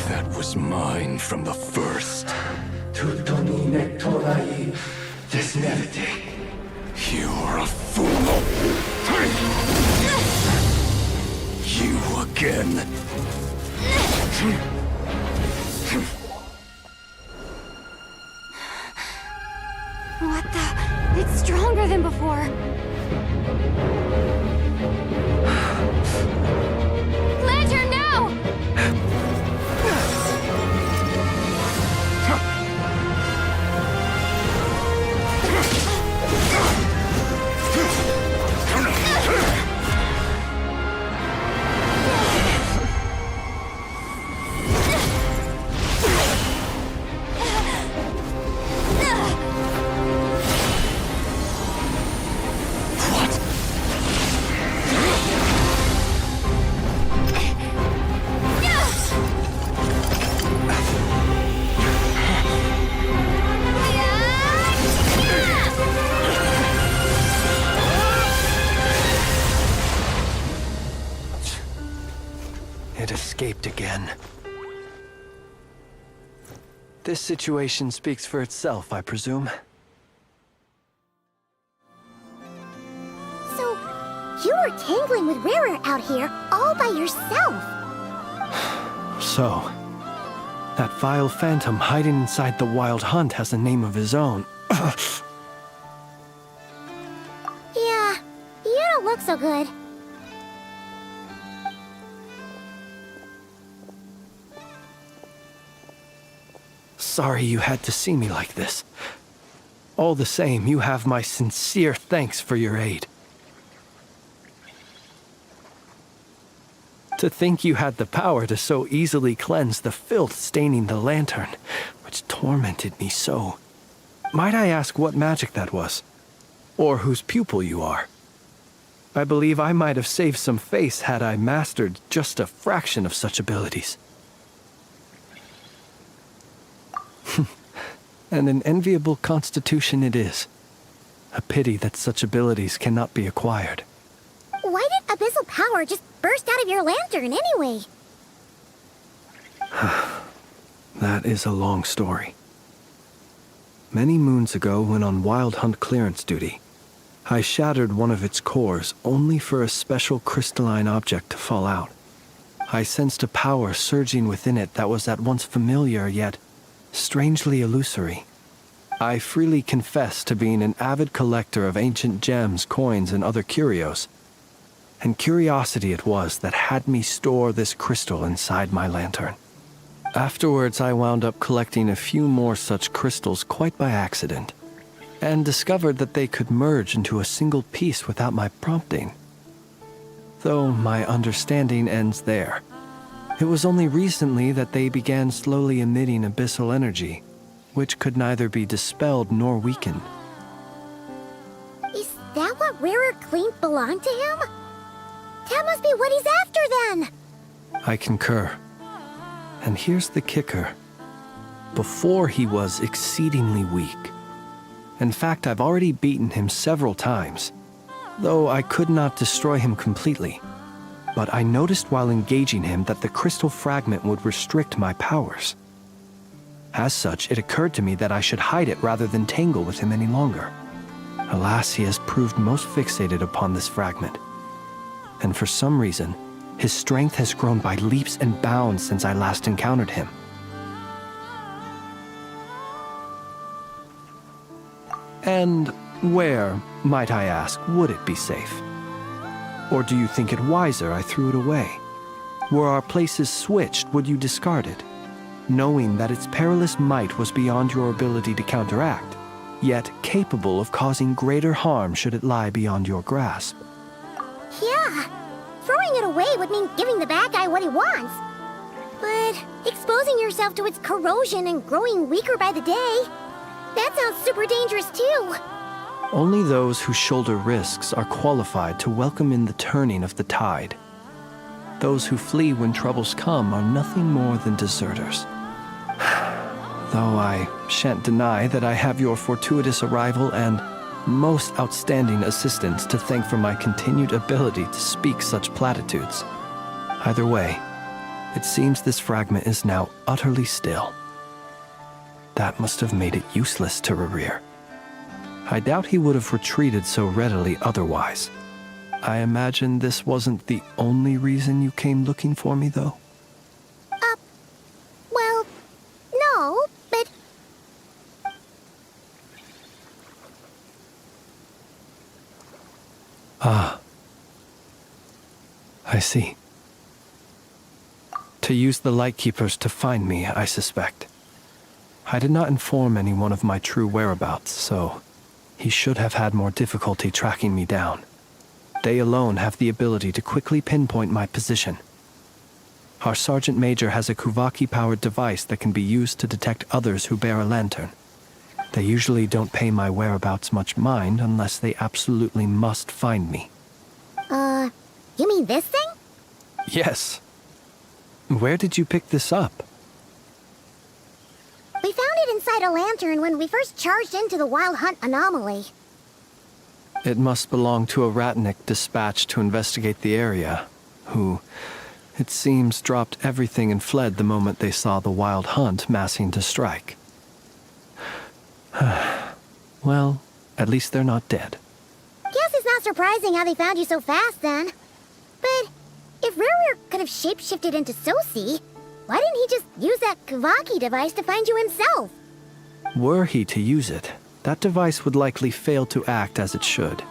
[SPEAKER 4] That was mine from the first. You're a fool. You again.
[SPEAKER 1] What the? It's stronger than before. Lantern, now!
[SPEAKER 7] It escaped again. This situation speaks for itself, I presume.
[SPEAKER 5] So, you were tangling with Rarer out here all by yourself.
[SPEAKER 7] So, that vile phantom hiding inside the Wild Hunt has a name of his own.
[SPEAKER 5] Yeah, you don't look so good.
[SPEAKER 7] Sorry you had to see me like this. All the same, you have my sincere thanks for your aid. To think you had the power to so easily cleanse the filth staining the lantern, which tormented me so. Might I ask what magic that was? Or whose pupil you are? I believe I might have saved some face had I mastered just a fraction of such abilities. And an enviable constitution it is. A pity that such abilities cannot be acquired.
[SPEAKER 5] Why did abyssal power just burst out of your lantern anyway?
[SPEAKER 7] That is a long story. Many moons ago, when on Wild Hunt clearance duty, I shattered one of its cores only for a special crystalline object to fall out. I sensed a power surging within it that was at once familiar yet strangely illusory. I freely confess to being an avid collector of ancient gems, coins, and other curios. And curiosity it was that had me store this crystal inside my lantern. Afterwards, I wound up collecting a few more such crystals quite by accident, and discovered that they could merge into a single piece without my prompting. Though my understanding ends there. It was only recently that they began slowly emitting abyssal energy, which could neither be dispelled nor weakened.
[SPEAKER 5] Is that what Rarer claimed belonged to him? That must be what he's after then!
[SPEAKER 7] I concur. And here's the kicker. Before he was exceedingly weak. In fact, I've already beaten him several times, though I could not destroy him completely. But I noticed while engaging him that the crystal fragment would restrict my powers. As such, it occurred to me that I should hide it rather than tangle with him any longer. Alas, he has proved most fixated upon this fragment. And for some reason, his strength has grown by leaps and bounds since I last encountered him. And where, might I ask, would it be safe? Or do you think it wiser I threw it away? Were our places switched, would you discard it, knowing that its perilous might was beyond your ability to counteract, yet capable of causing greater harm should it lie beyond your grasp?
[SPEAKER 5] Yeah, throwing it away would mean giving the bad guy what he wants. But exposing yourself to its corrosion and growing weaker by the day, That sounds super dangerous too.
[SPEAKER 7] Only those who shoulder risks are qualified to welcome in the turning of the tide. Those who flee when troubles come are nothing more than deserters. Though I shan't deny that I have your fortuitous arrival and most outstanding assistance to thank for my continued ability to speak such platitudes. Either way, it seems this fragment is now utterly still. That must have made it useless to Rerir. I doubt he would have retreated so readily otherwise. I imagine this wasn't the only reason you came looking for me, though?
[SPEAKER 5] Well, no, but...
[SPEAKER 7] Ah. I see. To use the Lightkeepers to find me, I suspect. I did not inform anyone of my true whereabouts, so he should have had more difficulty tracking me down. They alone have the ability to quickly pinpoint my position. Our Sergeant Major has a Kuvaki-powered device that can be used to detect others who bear a lantern. They usually don't pay my whereabouts much mind unless they absolutely must find me.
[SPEAKER 5] You mean this thing?
[SPEAKER 7] Yes. Where did you pick this up?
[SPEAKER 5] We found it inside a lantern when we first charged into the Wild Hunt anomaly.
[SPEAKER 7] It must belong to a Ratnik dispatched to investigate the area, who, it seems, dropped everything and fled the moment they saw the Wild Hunt massing to strike. Well, at least they're not dead.
[SPEAKER 5] Guess it's not surprising how they found you so fast, then. But if Rerir could have shapeshifted into Sosi, why didn't he just use that Kavaki device to find you himself?
[SPEAKER 7] Were he to use it, that device would likely fail to act as it should,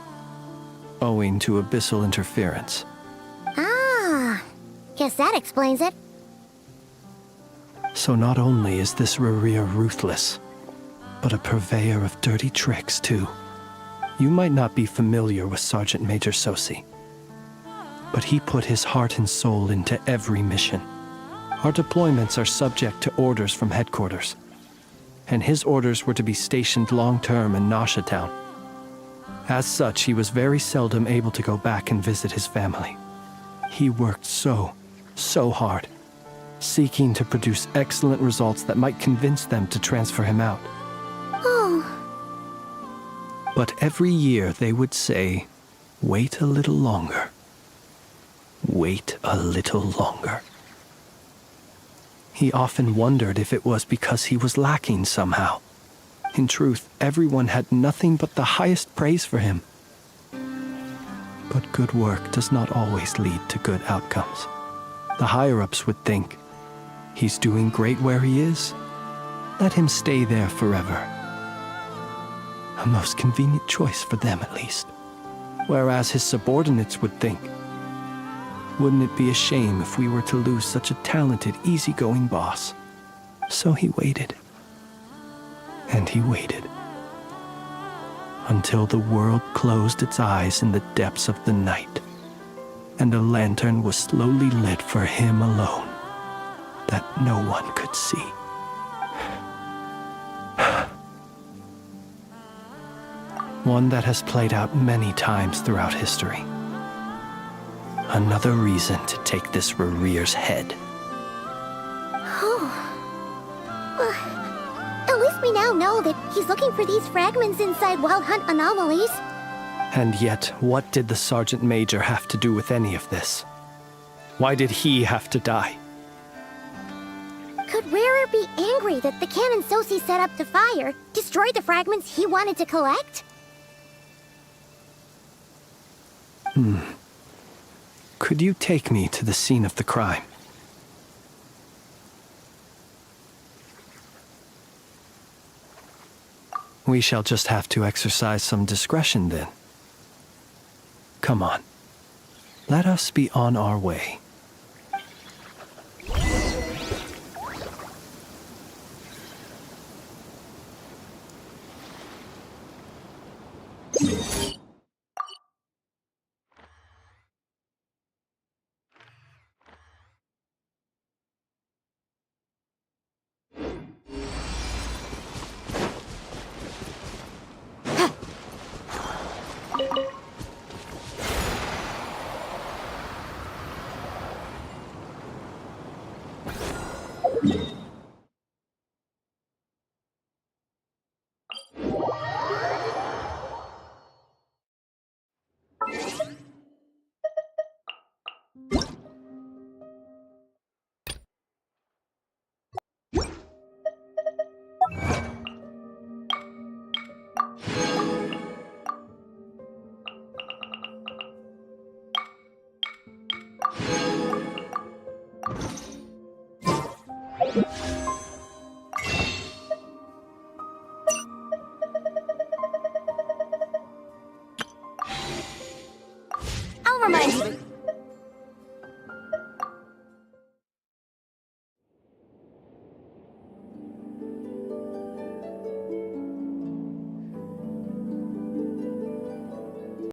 [SPEAKER 7] owing to abyssal interference.
[SPEAKER 5] Ah, guess that explains it.
[SPEAKER 7] So not only is this Rerir ruthless, but a purveyor of dirty tricks, too. You might not be familiar with Sergeant Major Sosi, but he put his heart and soul into every mission. Our deployments are subject to orders from headquarters, and his orders were to be stationed long-term in Nasha Town. As such, he was very seldom able to go back and visit his family. He worked so hard, seeking to produce excellent results that might convince them to transfer him out.
[SPEAKER 5] Oh.
[SPEAKER 7] But every year they would say, "Wait a little longer. Wait a little longer." He often wondered if it was because he was lacking somehow. In truth, everyone had nothing but the highest praise for him. But good work does not always lead to good outcomes. The higher-ups would think, he's doing great where he is. Let him stay there forever. A most convenient choice for them, at least. Whereas his subordinates would think, wouldn't it be a shame if we were to lose such a talented, easygoing boss? So he waited. And he waited. Until the world closed its eyes in the depths of the night, and a lantern was slowly lit for him alone, that no one could see. One that has played out many times throughout history. Another reason to take this Rerir's head.
[SPEAKER 5] Oh. At least we now know that he's looking for these fragments inside Wild Hunt anomalies.
[SPEAKER 7] And yet, what did the Sergeant Major have to do with any of this? Why did he have to die?
[SPEAKER 5] Could Rerir be angry that the cannon Sosi set up to fire destroyed the fragments he wanted to collect?
[SPEAKER 7] Could you take me to the scene of the crime? We shall just have to exercise some discretion then. Come on. Let us be on our way.
[SPEAKER 13] I'll remind you.